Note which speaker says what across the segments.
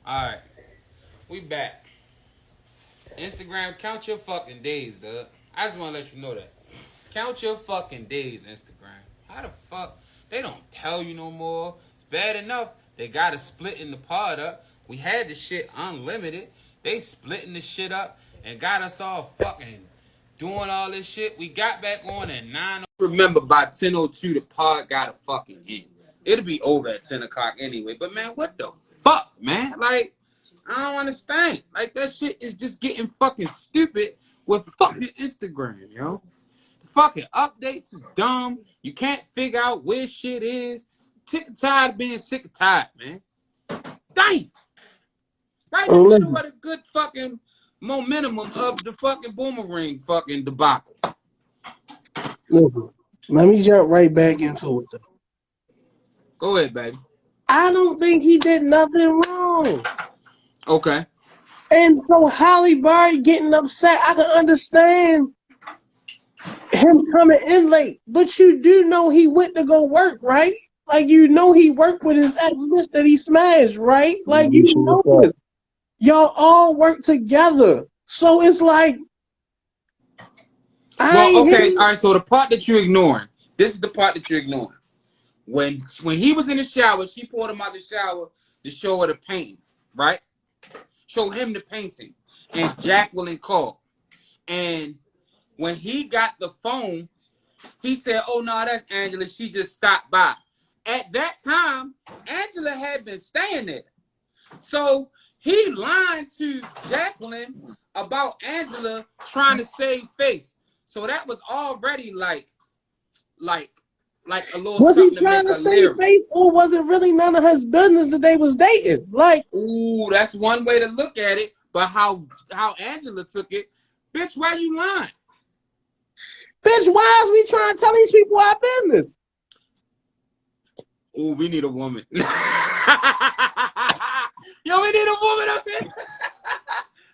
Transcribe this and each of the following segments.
Speaker 1: Alright, we back. Instagram, count your fucking days, dude. I just want to let you know that. Count your fucking days, Instagram. How the fuck? They don't tell you no more. It's bad enough they got to split in the pod up. We had the shit unlimited. They splitting the shit up and got us all fucking doing all this shit. We got back on at 9. Remember, by 10:02, the pod got a fucking end. It'll be over at 10 o'clock anyway. But man, what the fuck, man? Like, I don't understand. Like, that shit is just getting fucking stupid with fucking Instagram, yo. The fucking updates is dumb. You can't figure out where shit is. Sick and tired of being sick and tired, man. Dang. Right in the middle of the good fucking momentum of the fucking boomerang fucking debacle.
Speaker 2: Listen, let me jump right back into it.
Speaker 1: Go ahead, baby.
Speaker 2: I don't think he did nothing wrong.
Speaker 1: Okay.
Speaker 2: And so Halle Berry getting upset, I can understand him coming in late. But you do know he went to go work, right? Like, you know he worked with his ex-bitch that he smashed, right? Like, you know this. Y'all all work together. So it's like,
Speaker 1: well, okay, all right, so the part that you're ignoring, this is the part that you're ignoring. When he was in the shower, she pulled him out the shower to show her the painting, right? Show him the painting. And Jacqueline called. And when he got the phone, he said, oh, no, that's Angela. She just stopped by. At that time, Angela had been staying there. So he lied to Jacqueline about Angela trying to save face. So that was already like a little.
Speaker 2: Was he trying to save face, or was it really none of his business that they was dating? Like,
Speaker 1: ooh, that's one way to look at it. But how Angela took it, bitch, why you lying?
Speaker 2: Bitch, why is we trying to tell these people our business?
Speaker 1: Ooh, we need a woman. Yo, we need a woman up here.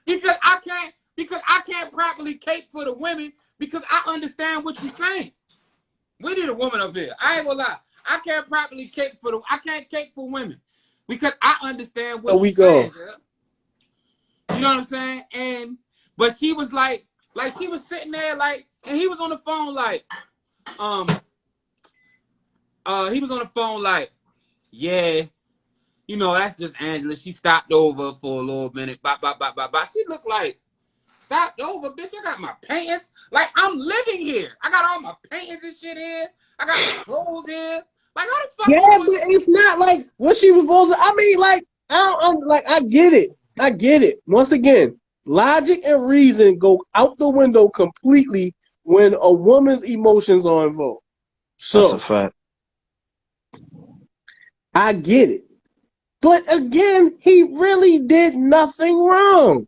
Speaker 1: because I can't properly cape for the women because I understand what you're saying. We need a woman up here. I ain't gonna lie. I can't properly cape for women because I understand what you're saying. You know what I'm saying? But she was like she was sitting there and he was on the phone he was on the phone yeah, you know, that's just Angela. She stopped over for a little minute. Bop, bop, bop, bop, bop. She looked like, stopped over, bitch. I got my paintings. Like, I'm living here. I got all my paintings and shit here. I got my clothes here. Like, how the fuck?
Speaker 2: Yeah, but it's not like what she was supposed to. I mean, like, I get it. I get it. Once again, logic and reason go out the window completely when a woman's emotions are involved. So,
Speaker 3: that's a fact.
Speaker 2: I get it. But again, he really did nothing wrong.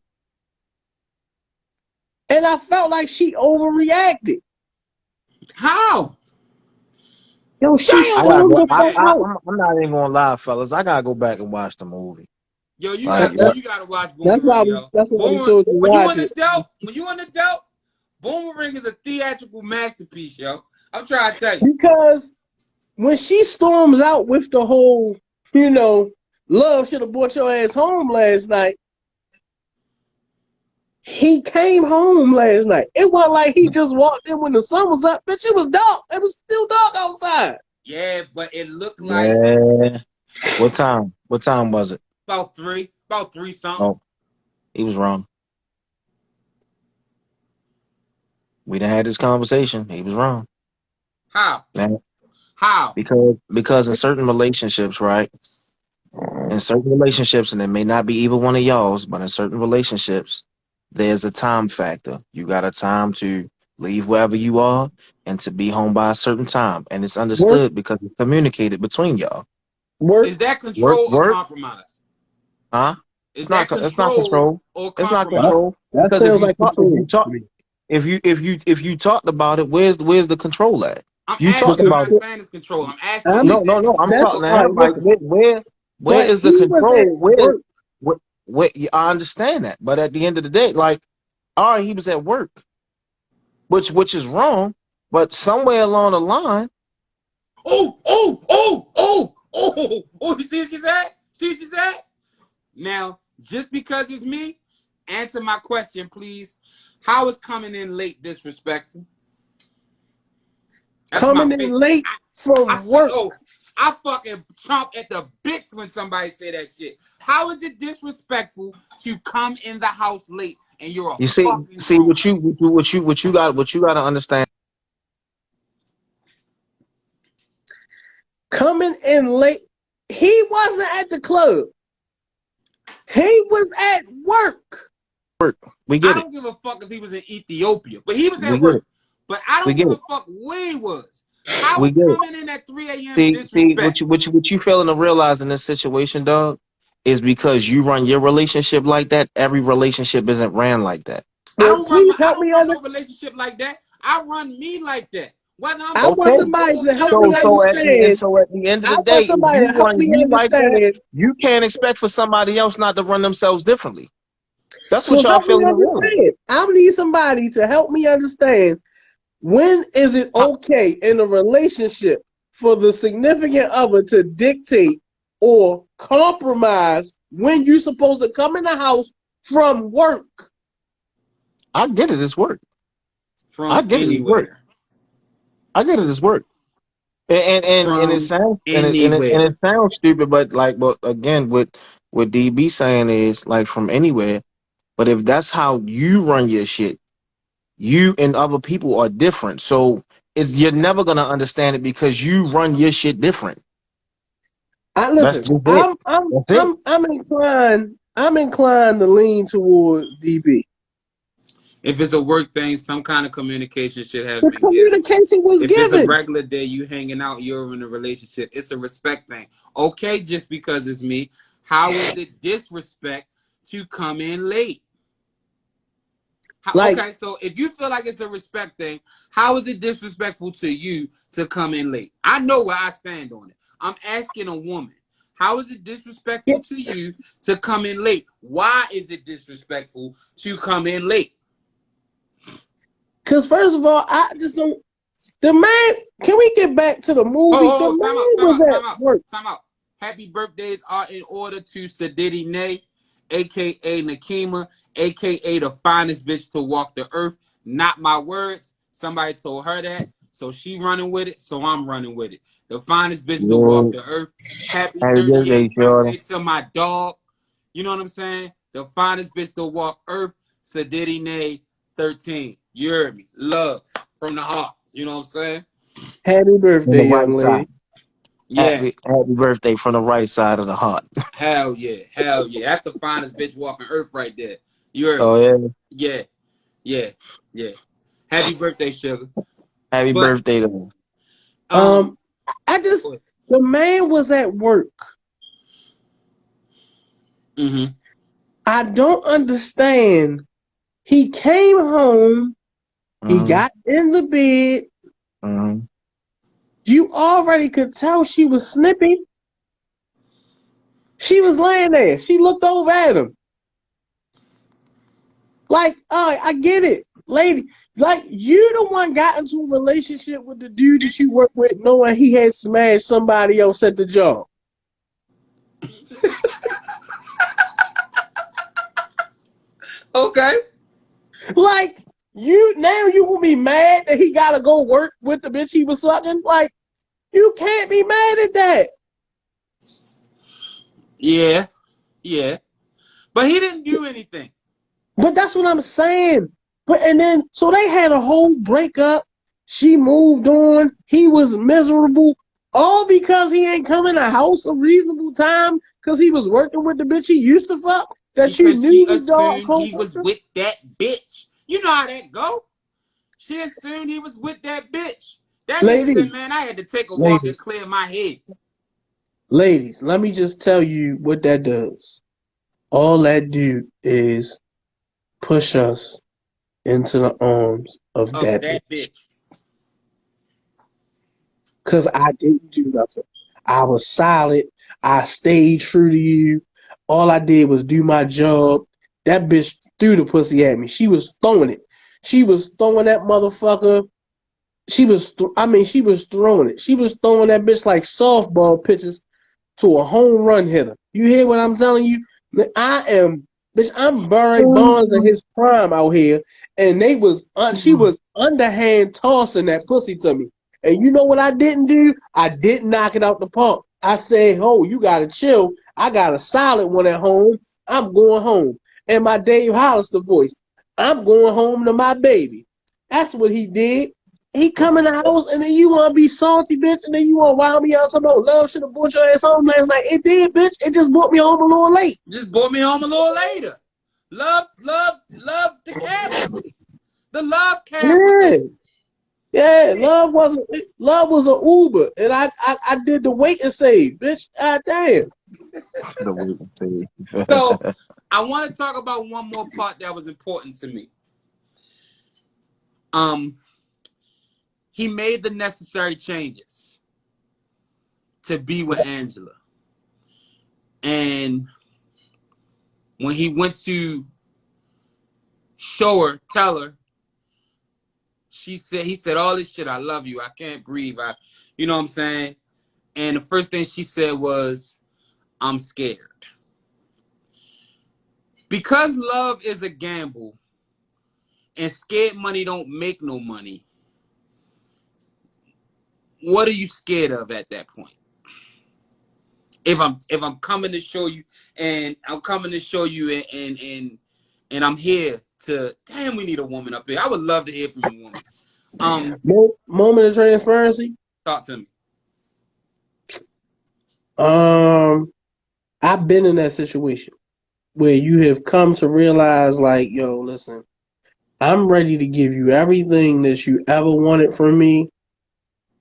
Speaker 2: And I felt like she overreacted.
Speaker 1: How?
Speaker 2: Yo,
Speaker 3: I'm not even gonna lie, fellas. I gotta go back and watch the movie.
Speaker 1: Yo, you gotta watch Boomerang.
Speaker 2: That's why we told you
Speaker 1: when
Speaker 2: watch
Speaker 1: when you an adult, Boomerang is a theatrical masterpiece, yo. I'm trying to tell you.
Speaker 2: Because when she storms out with the whole, love should have brought your ass home last night. He came home last night. It wasn't like he just walked in when the sun was up. Bitch, it was dark. It was still dark outside.
Speaker 1: Yeah, but it looked like.
Speaker 3: Yeah. What time? What time was it?
Speaker 1: About 3 something.
Speaker 3: Oh, he was wrong. We done had this conversation. He was wrong.
Speaker 1: How?
Speaker 3: Man.
Speaker 1: How?
Speaker 3: Because in certain relationships, right? In certain relationships, and it may not be either one of y'all's, but in certain relationships, there's a time factor. You got a time to leave wherever you are and to be home by a certain time. And it's understood because it's communicated between y'all.
Speaker 1: Is that control or compromise?
Speaker 3: Huh?
Speaker 1: It's not control or compromise?
Speaker 3: It's not control.
Speaker 2: That feels like control.
Speaker 3: If you talked about it, where's the control at?
Speaker 1: I'm
Speaker 3: not
Speaker 1: saying it's control. I'm asking.
Speaker 3: No. I'm talking now. Like, where is the control? Where I understand that, but at the end of the day, like, all right, he was at work, which is wrong, but somewhere along the line.
Speaker 1: Oh! You see what she said? Now, just because it's me, answer my question, please. How is coming in late disrespectful? That's my
Speaker 2: Coming in
Speaker 1: favorite.
Speaker 2: late
Speaker 1: I
Speaker 2: from
Speaker 1: say,
Speaker 2: work.
Speaker 1: oh, I fucking chomp at the bits when somebody say that shit. How is it disrespectful to come in the house late and you're a
Speaker 3: You see,
Speaker 1: fucking grown
Speaker 3: what you got to understand.
Speaker 2: Coming in late. He wasn't at the club. He was at work.
Speaker 3: We
Speaker 1: I
Speaker 3: get it.
Speaker 1: don't give a fuck if he was in Ethiopia, but he was
Speaker 3: We
Speaker 1: at
Speaker 3: get it.
Speaker 1: work. But I
Speaker 3: We
Speaker 1: don't
Speaker 3: get
Speaker 1: give
Speaker 3: it.
Speaker 1: a fuck where he was. How
Speaker 3: We
Speaker 1: is
Speaker 3: get it.
Speaker 1: coming in at 3 a.m.
Speaker 3: See,
Speaker 1: disrespect?
Speaker 3: what you failing to realize in this situation, dog, is because you run your relationship like that. Every relationship isn't ran like that.
Speaker 2: Well, please
Speaker 1: I
Speaker 2: help
Speaker 1: don't
Speaker 2: me
Speaker 1: run
Speaker 2: under.
Speaker 1: no relationship like that. I run me like that. Whether I'm
Speaker 2: I want
Speaker 3: Okay.
Speaker 1: single
Speaker 2: somebody
Speaker 1: or
Speaker 2: to
Speaker 1: in
Speaker 2: help
Speaker 1: a
Speaker 2: me
Speaker 1: relationship.
Speaker 2: understand.
Speaker 3: At the end of
Speaker 2: I
Speaker 3: the
Speaker 2: want
Speaker 3: day, if
Speaker 2: somebody
Speaker 3: you
Speaker 2: to help
Speaker 3: run
Speaker 2: me
Speaker 3: me like that,
Speaker 2: understand.
Speaker 3: you can't expect for somebody else not to run themselves differently. That's what
Speaker 2: So
Speaker 3: y'all
Speaker 2: help me
Speaker 3: failing to realize.
Speaker 2: understand. I need somebody to help me understand. When is it
Speaker 3: Huh,
Speaker 2: okay in a relationship for the significant other to dictate or compromise when you're supposed to come in the house from work?
Speaker 3: I get it. It's work. I
Speaker 1: From
Speaker 3: get it. It's work.
Speaker 1: anywhere.
Speaker 3: I get it. It's work. And it
Speaker 1: From
Speaker 3: sounds and
Speaker 1: anywhere.
Speaker 3: it sounds stupid, but again, what DB saying is like from anywhere. But if that's how you run your shit, you and other people are different. So it's you're never gonna understand it because you run your shit different.
Speaker 2: I
Speaker 3: That's
Speaker 2: listen.
Speaker 3: just it. That's it.
Speaker 2: I'm inclined to lean towards DB.
Speaker 1: If it's a work thing, some kind of communication should have
Speaker 2: The
Speaker 1: been given.
Speaker 2: communication was
Speaker 1: If it's a
Speaker 2: given.
Speaker 1: regular day, you hanging out, you're in a relationship, it's a respect thing. Okay, just because it's me, how is it disrespect to come in late?
Speaker 2: Like,
Speaker 1: Okay, so if you feel like it's a respect thing, how is it disrespectful to you to come in late? I know where I stand on it. I'm asking a woman, how is it disrespectful to you to come in late? Why is it disrespectful to come in late?
Speaker 2: because first of all, I just don't. The man, can we get back to the movie? The
Speaker 1: Time out,
Speaker 2: man
Speaker 1: time
Speaker 2: was
Speaker 1: out,
Speaker 2: at
Speaker 1: time out,
Speaker 2: work.
Speaker 1: time out. Happy birthdays are in order to Sadiddy Nay, aka Nakima, aka the finest bitch to walk the earth. Not my words. Somebody told her that. So she running with it, so I'm running with it. The finest bitch to walk
Speaker 3: Yo,
Speaker 1: the earth. Happy
Speaker 3: happy
Speaker 1: 38th
Speaker 3: birthday,
Speaker 1: birthday
Speaker 3: Jordan.
Speaker 1: to my dog. You know what I'm saying? The finest bitch to walk earth, Sadiddy Nay 13. You heard me. Love from the heart. You know what I'm saying?
Speaker 2: Happy
Speaker 3: On the
Speaker 2: birthday,
Speaker 3: right
Speaker 2: young
Speaker 3: side.
Speaker 2: lady.
Speaker 1: Yeah.
Speaker 3: Happy birthday from the right side of the heart.
Speaker 1: Hell yeah. Hell yeah. That's the finest bitch walking earth right there. You heard
Speaker 3: Oh
Speaker 1: me.
Speaker 3: yeah.
Speaker 1: Yeah. Yeah. Yeah. Happy birthday, sugar.
Speaker 3: Happy
Speaker 1: But
Speaker 3: birthday to him.
Speaker 1: um
Speaker 2: I just the man was at work.
Speaker 1: mm-hmm.
Speaker 2: I don't understand. He came home. He
Speaker 3: Mm-hmm.
Speaker 2: got in the bed.
Speaker 3: Mm-hmm.
Speaker 2: You already could tell she was snippy. She was laying there. She looked over at him. Like, all right, I get it, lady. Like, you the one got into a relationship with the dude that you work with, knowing he had smashed somebody else at the job.
Speaker 1: Okay.
Speaker 2: Like, you will be mad that he gotta go work with the bitch he was sucking. Like, you can't be mad at that.
Speaker 1: Yeah. Yeah. But he didn't do anything.
Speaker 2: But that's what I'm saying. But and then so they had a whole breakup. She moved on. He was miserable. All because he ain't come in the house a reasonable time because he was working with the bitch he used to fuck that you
Speaker 1: Because
Speaker 2: knew
Speaker 1: she
Speaker 2: was dog
Speaker 1: assumed he was
Speaker 2: coworker.
Speaker 1: with that bitch. You know how that go. She assumed he was with that bitch. That nigga said,
Speaker 2: Ladies,
Speaker 1: man, I had to take a walk
Speaker 2: ladies,
Speaker 1: and clear my head.
Speaker 2: ladies, let me just tell you what that does. All that do is push us into the arms of
Speaker 1: Of
Speaker 2: that
Speaker 1: that
Speaker 2: bitch.
Speaker 1: bitch.
Speaker 2: Cause I didn't do nothing. I was solid. I stayed true to you. All I did was do my job. That bitch threw the pussy at me. She was throwing it. She was throwing that motherfucker. She was throwing it. She was throwing that bitch like softball pitches to a home run hitter. You hear what I'm telling you? Bitch, I'm Barry Bonds in his prime out here, and she was underhand tossing that pussy to me. And you know what I didn't do? I didn't knock it out the park. I said, "Oh, you gotta chill. I got a solid one at home. I'm going home." And my Dave Hollister voice, "I'm going home to my baby." That's what he did. He come in the house and then you want to be salty, bitch, and then you want to wild me out talking about love should have brought your ass home last night. It did, bitch. It just brought me home a little late.
Speaker 1: Just brought me home a little later. Love the cab was late. The love cab was
Speaker 2: Yeah,
Speaker 1: late.
Speaker 2: yeah. Love was an Uber, and I did the wait and save, bitch. God damn.
Speaker 3: The wait and see.
Speaker 1: So I want to talk about one more part that was important to me. He made the necessary changes to be with Angela. And when he went to tell her, he said all this shit, I love you, I can't breathe, you know what I'm saying? And the first thing she said was, I'm scared. Because love is a gamble and scared money don't make no money, what are you scared of at that point? If I'm coming to show you and I'm here to, damn, we need a woman up here. I would love to hear from a woman.
Speaker 2: Moment of transparency.
Speaker 1: Talk to me.
Speaker 2: I've been in that situation where you have come to realize, like, yo, listen, I'm ready to give you everything that you ever wanted from me.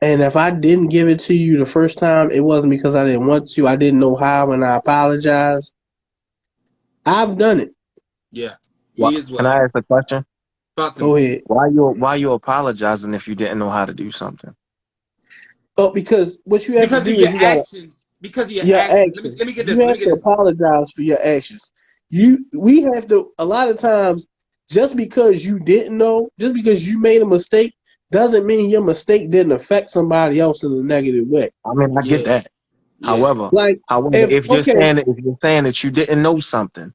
Speaker 2: And if I didn't give it to you the first time, it wasn't because I didn't want to. I didn't know how, and I apologize. I've done it.
Speaker 1: Yeah,
Speaker 3: What,
Speaker 1: me as
Speaker 3: can
Speaker 1: well.
Speaker 3: I ask a question?
Speaker 1: Talk to
Speaker 2: Go
Speaker 1: me.
Speaker 2: ahead.
Speaker 3: Why you apologizing if you didn't know how to do something?
Speaker 2: Oh, because what you have to
Speaker 1: Because of
Speaker 2: do
Speaker 1: your
Speaker 2: is you gotta
Speaker 1: actions. Because of your
Speaker 2: your
Speaker 1: actions.
Speaker 2: actions.
Speaker 1: Let me get
Speaker 2: You
Speaker 1: this. Let me
Speaker 2: have
Speaker 1: get
Speaker 2: to
Speaker 1: this.
Speaker 2: apologize for your actions. We have to a lot of times just because you didn't know, just because you made a mistake, doesn't mean your mistake didn't affect somebody else in a negative way.
Speaker 3: I mean, I get
Speaker 1: Yeah,
Speaker 3: that.
Speaker 1: yeah,
Speaker 3: However,
Speaker 2: Like
Speaker 3: however,
Speaker 2: if okay,
Speaker 3: if you're saying that you didn't know something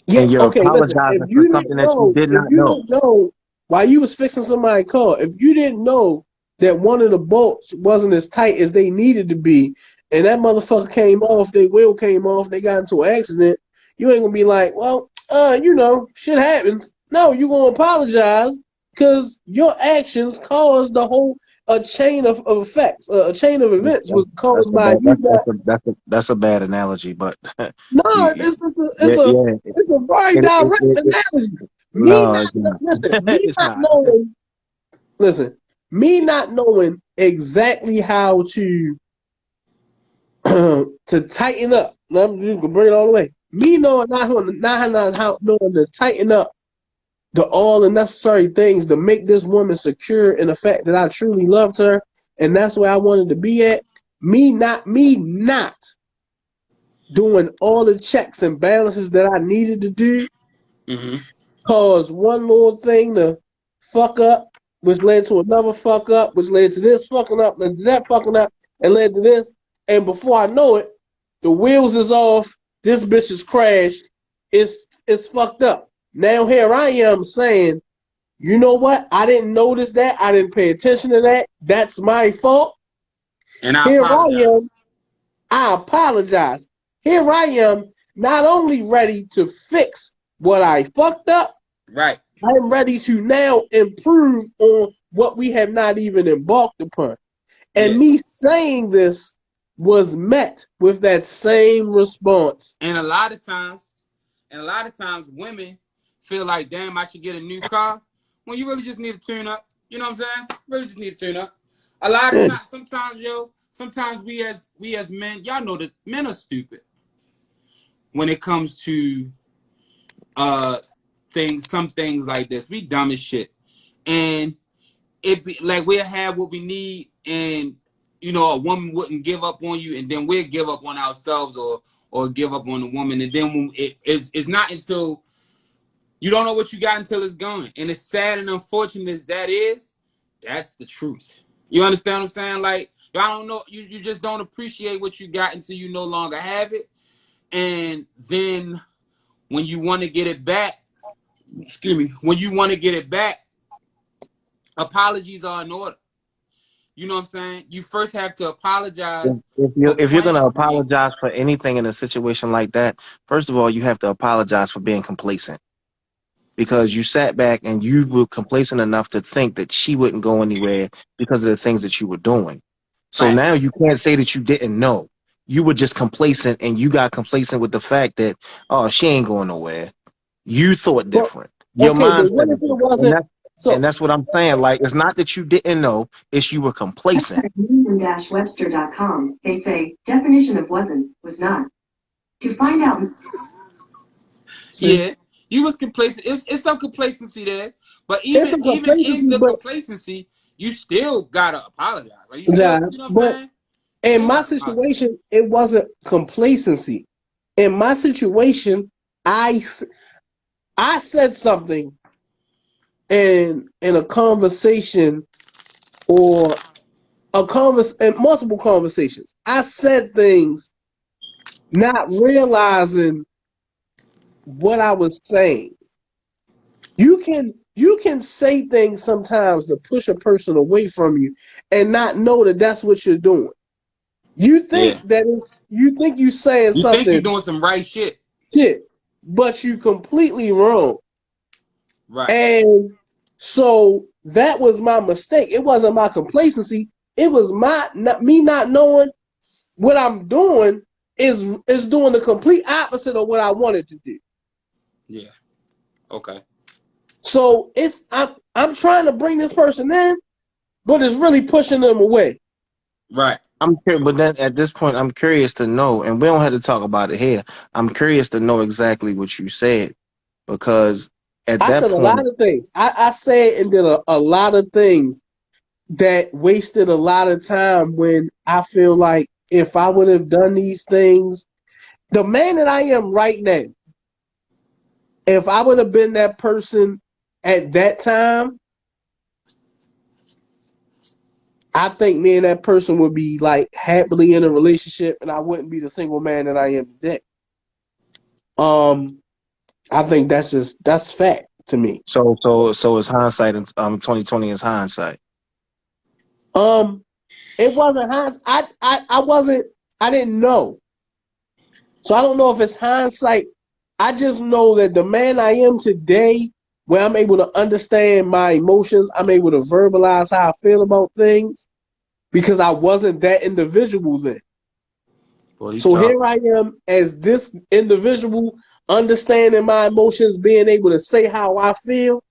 Speaker 2: yeah,
Speaker 3: and you're
Speaker 2: okay, listen.
Speaker 3: apologizing for something that you did
Speaker 2: If
Speaker 3: not
Speaker 2: you
Speaker 3: know,
Speaker 2: didn't know while you was fixing somebody's car, if you didn't know that one of the bolts wasn't as tight as they needed to be, and that motherfucker came off, their wheel came off, they got into an accident, you ain't gonna be like, well, shit happens. No, you gonna apologize because your actions caused the whole a chain of effects, a chain of events was caused by you not.
Speaker 3: that's a bad analogy, but
Speaker 2: No,
Speaker 3: you,
Speaker 2: it's
Speaker 3: yeah,
Speaker 2: a
Speaker 3: yeah,
Speaker 2: it's a very direct analogy. Me
Speaker 3: no,
Speaker 2: not
Speaker 3: it's not.
Speaker 2: listen,
Speaker 3: It's not.
Speaker 2: me not knowing exactly how to to tighten up. I'm just gonna bring it all the way. Me knowing not how knowing to tighten up all the necessary things to make this woman secure in the fact that I truly loved her and that's where I wanted to be at. Me not doing all the checks and balances that I needed to do
Speaker 1: Mm-hmm.
Speaker 2: caused one little thing to fuck up, which led to another fuck up, which led to this fucking up, led to that fucking up, and led to this. And before I know it, the wheels is off. This bitch is crashed. It's fucked up. Now here I am saying, you know what? I didn't notice that. I didn't pay attention to that. That's my fault.
Speaker 1: And I
Speaker 2: Here I
Speaker 1: apologize.
Speaker 2: am. I apologize. Here I am, not only ready to fix what I fucked up,
Speaker 1: Right.
Speaker 2: I'm ready to now improve on what we have not even embarked upon. And
Speaker 1: Yeah.
Speaker 2: me saying this was met with that same response.
Speaker 1: And a lot of times women feel like, damn, I should get a new car. When you really just need a tune up. You know what I'm saying? Really just need a tune up. A lot of
Speaker 2: Yeah.
Speaker 1: times, sometimes we as men, y'all know that men are stupid when it comes to some things like this. We dumb as shit. And it be like we'll have what we need, and a woman wouldn't give up on you, and then we'll give up on ourselves, or give up on the woman, and then when it's not until you don't know what you got until it's gone. And it's sad and unfortunate as that is, that's the truth. You understand what I'm saying? Like, y'all don't know, you just don't appreciate what you got until you no longer have it. and then when you want to get it back, excuse me, when you want to get it back, apologies are in order. You know what I'm saying? You first have to apologize for
Speaker 3: If you're
Speaker 1: playing.
Speaker 3: gonna apologize for anything in a situation like that, first of all, you have to apologize for being complacent because you sat back and you were complacent enough to think that she wouldn't go anywhere because of the things that you were doing. So now
Speaker 1: Facts.
Speaker 3: you can't say that you didn't know. You were just complacent, and you got complacent with the fact that, oh, she ain't going nowhere. You thought
Speaker 2: But
Speaker 3: different. Your
Speaker 2: okay, but
Speaker 3: mindset
Speaker 2: what if
Speaker 3: is
Speaker 2: it
Speaker 3: different, and
Speaker 2: wasn't? So
Speaker 3: that's what I'm saying. Like, it's not that you didn't know; it's you were complacent.
Speaker 4: Merriam-Webster.com. They say definition of wasn't was not. To find out.
Speaker 2: see,
Speaker 1: Yeah, you was complacent. It's some complacency there, but
Speaker 2: it's
Speaker 1: even
Speaker 2: some
Speaker 1: even in
Speaker 2: complacency,
Speaker 1: the
Speaker 2: but
Speaker 1: complacency, you still gotta apologize. Like you still,
Speaker 2: Jive,
Speaker 1: you know what I'm
Speaker 2: but
Speaker 1: saying? You
Speaker 2: in
Speaker 1: still
Speaker 2: my
Speaker 1: gotta apologize.
Speaker 2: situation, it wasn't complacency. In my situation, I said something in a conversation or in multiple conversations. I said things not realizing what I was saying. You can say things sometimes to push a person away from you and not know that that's what you're doing. You
Speaker 1: Yeah,
Speaker 2: think that you think you saying
Speaker 1: you think you're
Speaker 2: something
Speaker 1: doing some right shit,
Speaker 2: shit, but you completely wrong.
Speaker 1: right?
Speaker 2: And so that was my mistake. It wasn't my complacency. It was me not knowing what I'm doing is doing the complete opposite of what I wanted to do.
Speaker 1: Yeah. Okay.
Speaker 2: So I'm trying to bring this person in, but it's really pushing them away.
Speaker 1: Right.
Speaker 3: I'm curious, but then at this point, I'm curious to know, and we don't have to talk about it here. I'm curious to know exactly what you said because at
Speaker 2: I
Speaker 3: that
Speaker 2: said a lot
Speaker 3: point,
Speaker 2: of things. I said and did a lot of things that wasted a lot of time when I feel like if I would have done these things, the man that I am right now, if I would have been that person at that time, I think me and that person would be like happily in a relationship and I wouldn't be the single man that I am today. Um, I think that's fact to me.
Speaker 3: so it's hindsight, and 2020 is hindsight.
Speaker 2: Um, it wasn't I wasn't I didn't know. So I don't know if it's hindsight. I just know that the man I am today, where I'm able to understand my emotions, I'm able to verbalize how I feel about things because I wasn't that individual then.
Speaker 1: Well, you
Speaker 2: So
Speaker 1: talk.
Speaker 2: here I am as this individual, understanding my emotions, being able to say how I feel,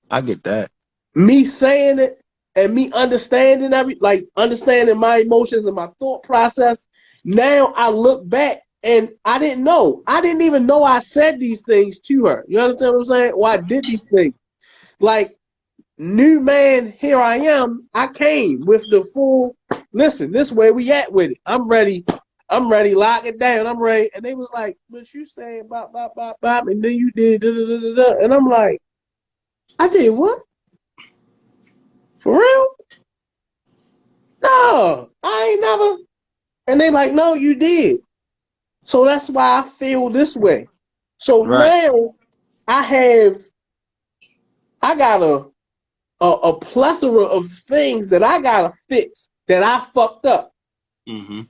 Speaker 3: I get that.
Speaker 2: me saying it and me understanding understanding my emotions and my thought process. Now I look back and I didn't know. I didn't even know I said these things to her. You understand what I'm saying? Or I did these things. Like, new man, here I am. I came with the full, listen, this way we at with it. I'm ready. I'm ready. Lock it down. I'm ready. And they was like, but you said bop, bop, bop, bop, and then you did da, da, da, da, da. And I'm like, I did what? For real? No, I ain't never. And they like, no, you did. So that's why I feel this way. So
Speaker 1: Right.
Speaker 2: now I have, I got a plethora of things that I gotta fix that I fucked up.
Speaker 1: Mm-hmm.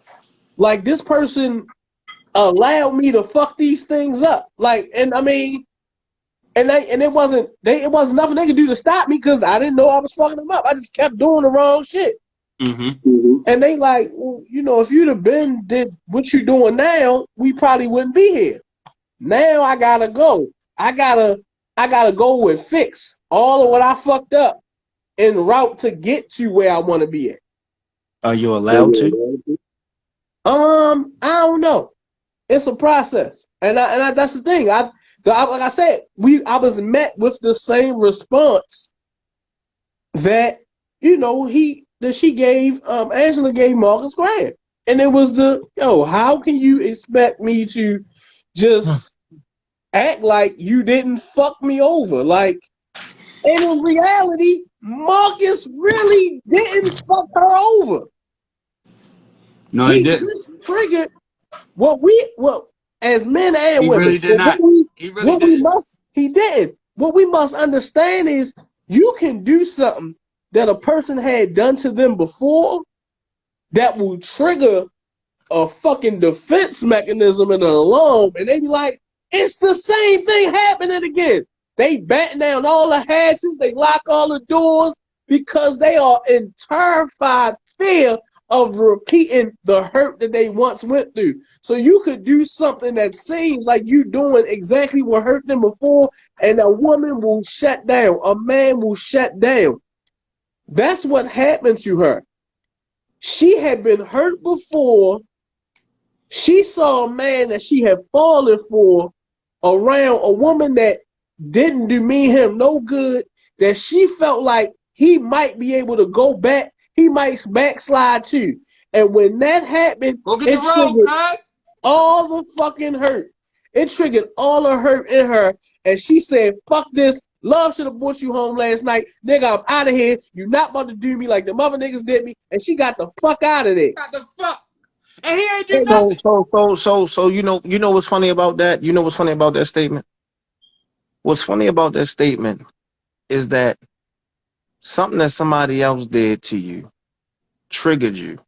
Speaker 2: Like, this person allowed me to fuck these things up. Like, and I mean, it wasn't nothing they could do to stop me because I didn't know I was fucking them up. I just kept doing the wrong shit.
Speaker 1: Mm-hmm.
Speaker 2: And they like, well, if you'd have been did what you're doing now, we probably wouldn't be here. Now I gotta go. I gotta go and fix all of what I fucked up en route to get to where I want to be at.
Speaker 3: Are you allowed to?
Speaker 2: I don't know. It's a process, and that's the thing. Like I said, I was met with the same response that she gave Angela gave Marcus Grant, and it was how can you expect me to just act like you didn't fuck me over? Like, and in reality, Marcus really didn't fuck her over.
Speaker 1: No, he
Speaker 2: He
Speaker 1: didn't.
Speaker 2: just triggered what as men and
Speaker 1: He
Speaker 2: women.
Speaker 1: really did
Speaker 2: But
Speaker 1: not. He really
Speaker 2: what we
Speaker 1: didn't.
Speaker 2: must he didn't. What we must understand is you can do something that a person had done to them before that will trigger a fucking defense mechanism and an alarm, and they be like, it's the same thing happening again. They batten down all the hatches, they lock all the doors because they are in terrified fear of repeating the hurt that they once went through. So you could do something that seems like you doing exactly what hurt them before, and a woman will shut down, a man will shut down. That's what happened to her. She had been hurt before. She saw a man that she had fallen for around a woman that didn't do me him no good, that she felt like he might be able to go back, he might backslide too. And when that happened,
Speaker 1: Go get the
Speaker 2: it
Speaker 1: robe,
Speaker 2: triggered
Speaker 1: cuz.
Speaker 2: all the fucking hurt. It triggered all the hurt in her. And she said, fuck this. Love should have brought you home last night. Nigga, I'm out of here. You not about to do me like the mother niggas did me. And she got the fuck out of there.
Speaker 1: Got the fuck. And he ain't do
Speaker 2: And
Speaker 3: So
Speaker 1: nothing.
Speaker 3: you know what's funny about that? You know what's funny about that statement? What's funny about that statement is that something that somebody else did to you triggered you,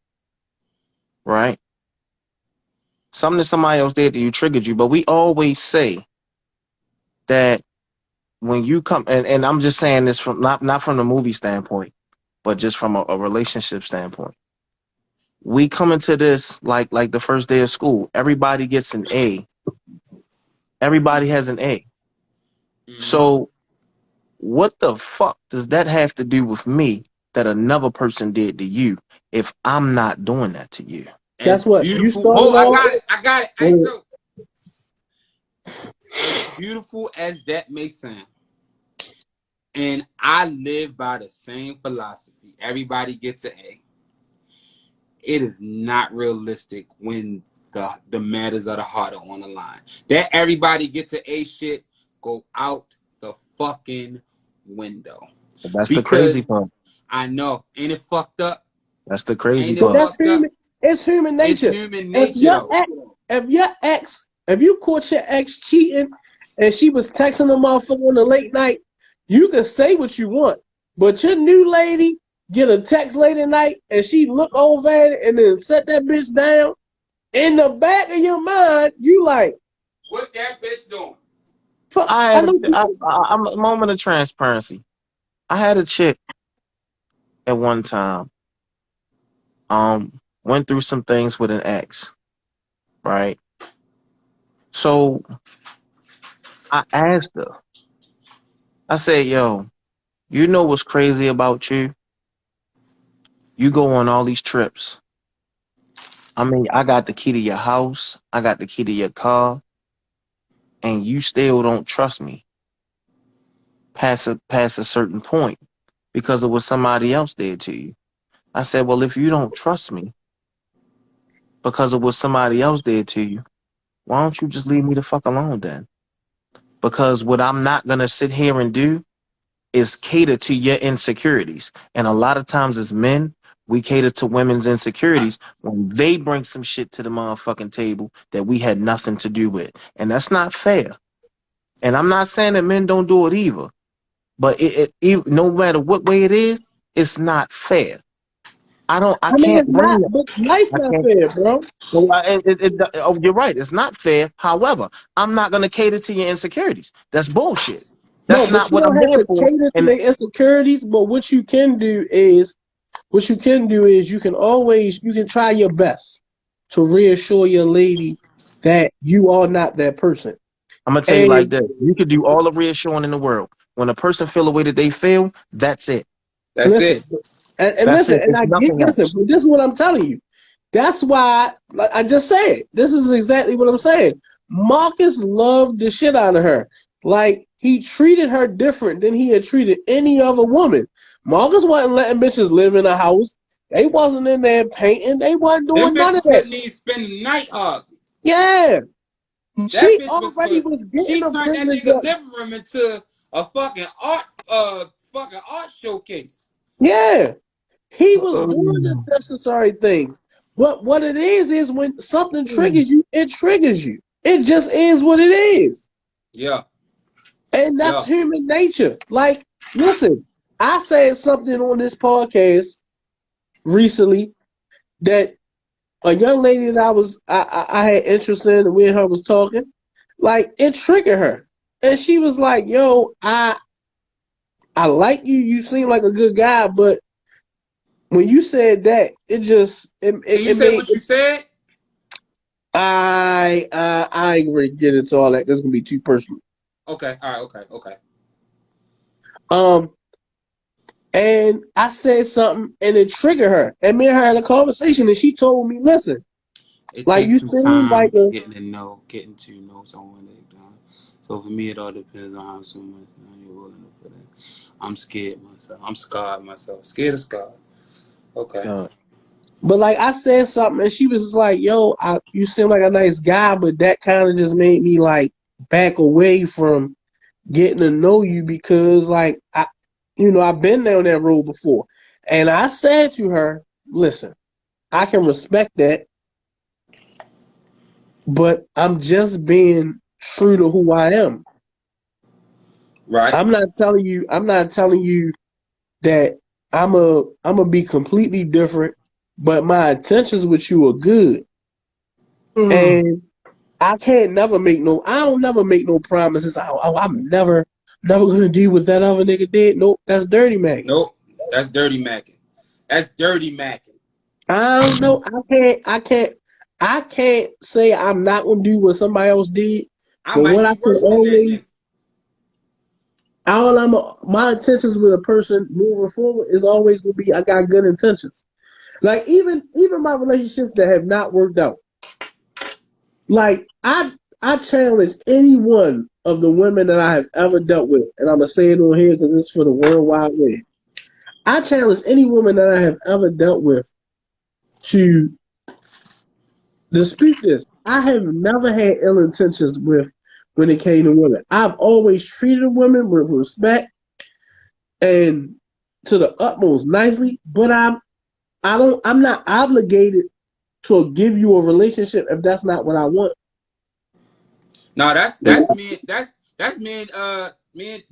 Speaker 3: right? Something that somebody else did to you triggered you. But we always say that when you come, and I'm just saying this from not from the movie standpoint, but just from a relationship standpoint. We come into this like the first day of school. Everybody gets an A. Everybody has an A.
Speaker 1: Mm-hmm.
Speaker 3: So what the fuck does that have to do with me that another person did to you if I'm not doing that to you?
Speaker 1: As
Speaker 2: that's what you
Speaker 1: beautiful.
Speaker 2: started
Speaker 1: Oh, I
Speaker 2: off
Speaker 1: got it. I got it. Hey,
Speaker 2: with.
Speaker 1: so as beautiful as that may sound, and I live by the same philosophy. Everybody gets an A. It is not realistic when the matters of the heart are on the line. That everybody gets an A shit go out the fucking window.
Speaker 3: That's the crazy
Speaker 1: Because
Speaker 3: part.
Speaker 1: I know, ain't it fucked up?
Speaker 3: That's the crazy
Speaker 1: Ain't it
Speaker 2: But
Speaker 3: part.
Speaker 2: that's
Speaker 1: fucked up?
Speaker 2: human. It's human
Speaker 1: It's
Speaker 2: nature.
Speaker 1: human
Speaker 2: If
Speaker 1: nature
Speaker 2: your
Speaker 1: though.
Speaker 2: ex, if you caught your ex cheating, and she was texting the motherfucker on the late night, you can say what you want. But your new lady get a text late at night, and she look over at it, and then set that bitch down. In the back of your mind, you like,
Speaker 1: What that bitch doing?
Speaker 2: fuck.
Speaker 3: I
Speaker 2: I
Speaker 3: had
Speaker 2: know.
Speaker 3: I'm a moment of transparency. I had a chick at one time. Went through some things with an ex, right? So I asked her. I said, "Yo, you know what's crazy about you? You go on all these trips. I mean, I got the key to your house, I got the key to your car, and you still don't trust me past a certain point because of what somebody else did to you." I said, "Well, if you don't trust me because of what somebody else did to you, why don't you just leave me the fuck alone then? Because what I'm not gonna sit here and do is cater to your insecurities. And a lot of times as men, we cater to women's insecurities when they bring some shit to the motherfucking table that we had nothing to do with. And that's not fair. And I'm not saying that men don't do it either, but no matter what way it is, it's not fair. I
Speaker 2: I mean,
Speaker 3: can't
Speaker 2: it's not.
Speaker 3: blame them.
Speaker 2: But life's
Speaker 3: I
Speaker 2: not
Speaker 3: can't.
Speaker 2: fair, bro.
Speaker 3: Well, you're right. It's not fair. However, I'm not going to cater to your insecurities. That's bullshit.
Speaker 2: No,
Speaker 3: That's
Speaker 2: but
Speaker 3: not
Speaker 2: you
Speaker 3: what
Speaker 2: don't
Speaker 3: I'm
Speaker 2: have
Speaker 3: there
Speaker 2: to
Speaker 3: for.
Speaker 2: cater to
Speaker 3: And
Speaker 2: their insecurities. But what you can do is you can try your best to reassure your lady that you are not that person.
Speaker 3: I'm gonna tell you like
Speaker 2: And
Speaker 3: this: you could do all the reassuring in the world. When a person feel the way that they feel, that's it.
Speaker 1: That's
Speaker 2: listen,
Speaker 1: it.
Speaker 2: and
Speaker 3: That's
Speaker 2: listen,
Speaker 3: it.
Speaker 2: and
Speaker 3: It's
Speaker 2: I get
Speaker 3: nothing
Speaker 2: listen.
Speaker 3: else.
Speaker 2: But this is what I'm telling you. That's why, like I just said, this is exactly what I'm saying. Marcus loved the shit out of her. Like he treated her different than he had treated any other woman. Marcus wasn't letting bitches live in a house. They wasn't in there painting. They wasn't
Speaker 1: Them
Speaker 2: doing none of
Speaker 1: bitches
Speaker 2: that.
Speaker 1: couldn't even spend the night arguing.
Speaker 2: Yeah,
Speaker 1: That
Speaker 2: she
Speaker 1: bitch was
Speaker 2: already
Speaker 1: put.
Speaker 2: was getting
Speaker 1: She
Speaker 2: the
Speaker 1: turned that
Speaker 2: privilege
Speaker 1: nigga
Speaker 2: of.
Speaker 1: living room into a fucking art showcase.
Speaker 2: Yeah, he was doing the
Speaker 3: Mm.
Speaker 2: necessary things. But what it is when something triggers you, it triggers you. It just is what it is.
Speaker 1: Yeah.
Speaker 2: And that's
Speaker 1: Yeah.
Speaker 2: human nature. Like, listen, I said something on this podcast recently that a young lady that I had interest in and we and her was talking, like it triggered her. And she was like, yo, I like you, you seem like a good guy, but when you said that, it just
Speaker 1: Can you
Speaker 2: it
Speaker 1: say
Speaker 2: made
Speaker 1: what you said?
Speaker 2: I ain't ready to get into all that. That's gonna be too personal.
Speaker 1: Okay. All right. Okay. Okay.
Speaker 2: Um and I said something and it triggered her. And me and her had a conversation and she told me, listen,
Speaker 1: It
Speaker 2: like
Speaker 1: takes
Speaker 2: you
Speaker 1: some
Speaker 2: seem like
Speaker 1: time
Speaker 2: a
Speaker 1: getting to know someone. So for me, it all depends on how much time you're willing to put in. I'm scared myself. I'm scarred myself. Scared of scarred. Okay.
Speaker 3: God.
Speaker 2: but like I said something and she was just like, yo, you seem like a nice guy, but that kind of just made me like back away from getting to know you because like I've been down that road before. And I said to her, listen, I can respect that, but I'm just being true to who I am.
Speaker 1: Right.
Speaker 2: I'm not telling you that I'm a be completely different, but my intentions with you are good.
Speaker 3: Mm.
Speaker 2: And I don't never make no promises. I'm never gonna do what that other nigga did. Nope, that's dirty man.
Speaker 1: Nope. That's dirty macking. That's dirty macking.
Speaker 2: I don't know. I can't say I'm not gonna do what somebody else did.
Speaker 1: I
Speaker 2: But
Speaker 1: might
Speaker 2: what I
Speaker 1: be
Speaker 2: can
Speaker 1: worse than that
Speaker 2: always,
Speaker 1: nigga.
Speaker 2: my intentions with a person moving forward is always gonna be I got good intentions. Like even my relationships that have not worked out. Like I challenge any one of the women that I have ever dealt with, and I'm gonna say it on here because it's for the World Wide Web. I challenge any woman that I have ever dealt with to dispute this. I have never had ill intentions with when it came to women. I've always treated women with respect and to the utmost nicely, but I'm not obligated to give you a relationship if that's not what I want.
Speaker 1: No, that's me. That's me and me and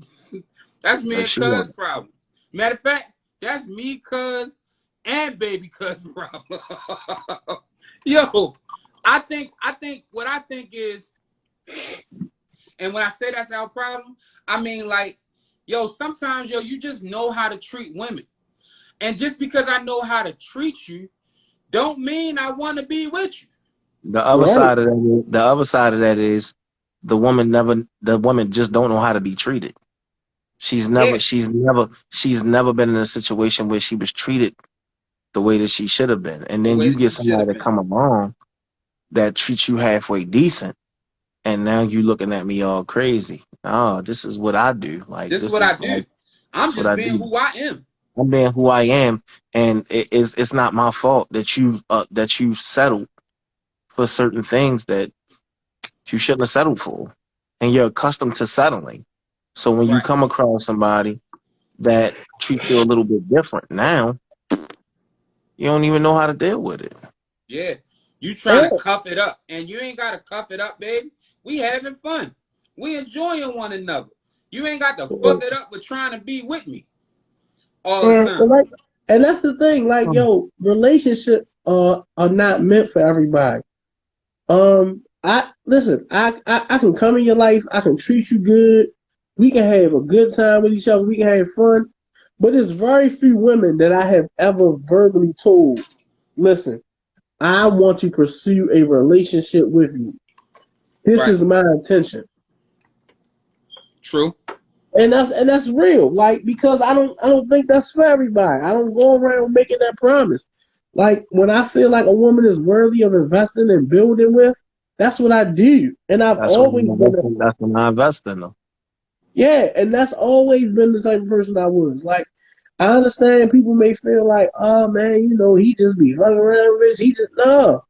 Speaker 1: that's me
Speaker 3: Like
Speaker 1: and
Speaker 3: she
Speaker 1: Cuz
Speaker 3: want
Speaker 1: problem. Matter of fact, that's me, Cuz, and baby Cuz problem. Yo, I think what I think is, and when I say that's our problem, I mean like, yo, sometimes you just know how to treat women. And just because I know how to treat you, don't mean I want to be with you.
Speaker 3: the other
Speaker 2: Right.
Speaker 3: side of that. The other side of that is the woman just don't know how to be treated.
Speaker 1: Yeah,
Speaker 3: She's never been in a situation where she was treated the way that she should have been. And
Speaker 1: the
Speaker 3: then
Speaker 1: way
Speaker 3: you
Speaker 1: that
Speaker 3: get
Speaker 1: she should
Speaker 3: somebody
Speaker 1: have
Speaker 3: to
Speaker 1: been.
Speaker 3: come along that treats you halfway decent, and now you looking at me all crazy. Oh, this is what I do. Like
Speaker 1: This is
Speaker 3: this
Speaker 1: what I
Speaker 3: is like
Speaker 1: do. I'm
Speaker 3: this what
Speaker 1: just
Speaker 3: I
Speaker 1: being
Speaker 3: do.
Speaker 1: who I am.
Speaker 3: I'm being who I am, and it's not my fault that you settled for certain things that you shouldn't have settled for, and you're accustomed to settling. So when you
Speaker 1: Right.
Speaker 3: come across somebody that treats you a little bit different, now you don't even know how to deal with it.
Speaker 1: Yeah. You trying to
Speaker 2: Yeah.
Speaker 1: cuff it up. And you ain't gotta cuff it up, baby. We having fun. We enjoying one another. You ain't got to fuck it up with trying to be with me all the
Speaker 2: And
Speaker 1: time.
Speaker 2: like, and that's the thing. Like, yo, relationships are not meant for everybody. I listen. I can come in your life. I can treat you good. We can have a good time with each other. We can have fun. But there's very few women that I have ever verbally told, listen, I want to pursue a relationship with you. This
Speaker 1: Right.
Speaker 2: is my intention.
Speaker 1: True.
Speaker 2: And that's real. Like because I don't think that's for everybody. I don't go around making that promise. Like when I feel like a woman is worthy of investing and building with, that's what I do. And I've
Speaker 3: That's when
Speaker 2: always
Speaker 3: I
Speaker 2: been
Speaker 3: invest in, that's when I invest in them.
Speaker 2: yeah, and that's always been the type of person I was. Like I understand people may feel like, oh man, he just be fucking around rich. He just no.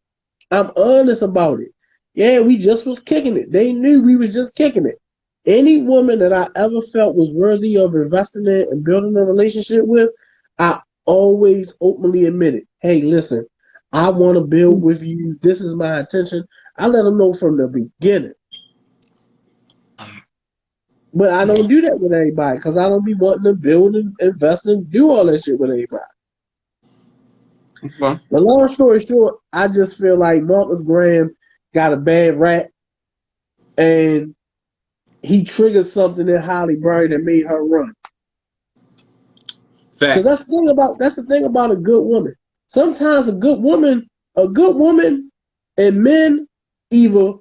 Speaker 2: I'm honest about it. Yeah, we just was kicking it. They knew we was just kicking it. Any woman that I ever felt was worthy of investing in and building a relationship with, I always openly admitted, hey, listen, I want to build with you. This is my intention. I let them know from the beginning. But I don't do that with everybody because I don't be wanting to build and invest and do all that shit with everybody.
Speaker 1: Okay.
Speaker 2: The long story short, I just feel like Marcus Graham got a bad rap and he triggered something in Holly Berry that made her run. Because
Speaker 1: Facts.
Speaker 2: that's the thing about a good woman. Sometimes a good woman, and men, either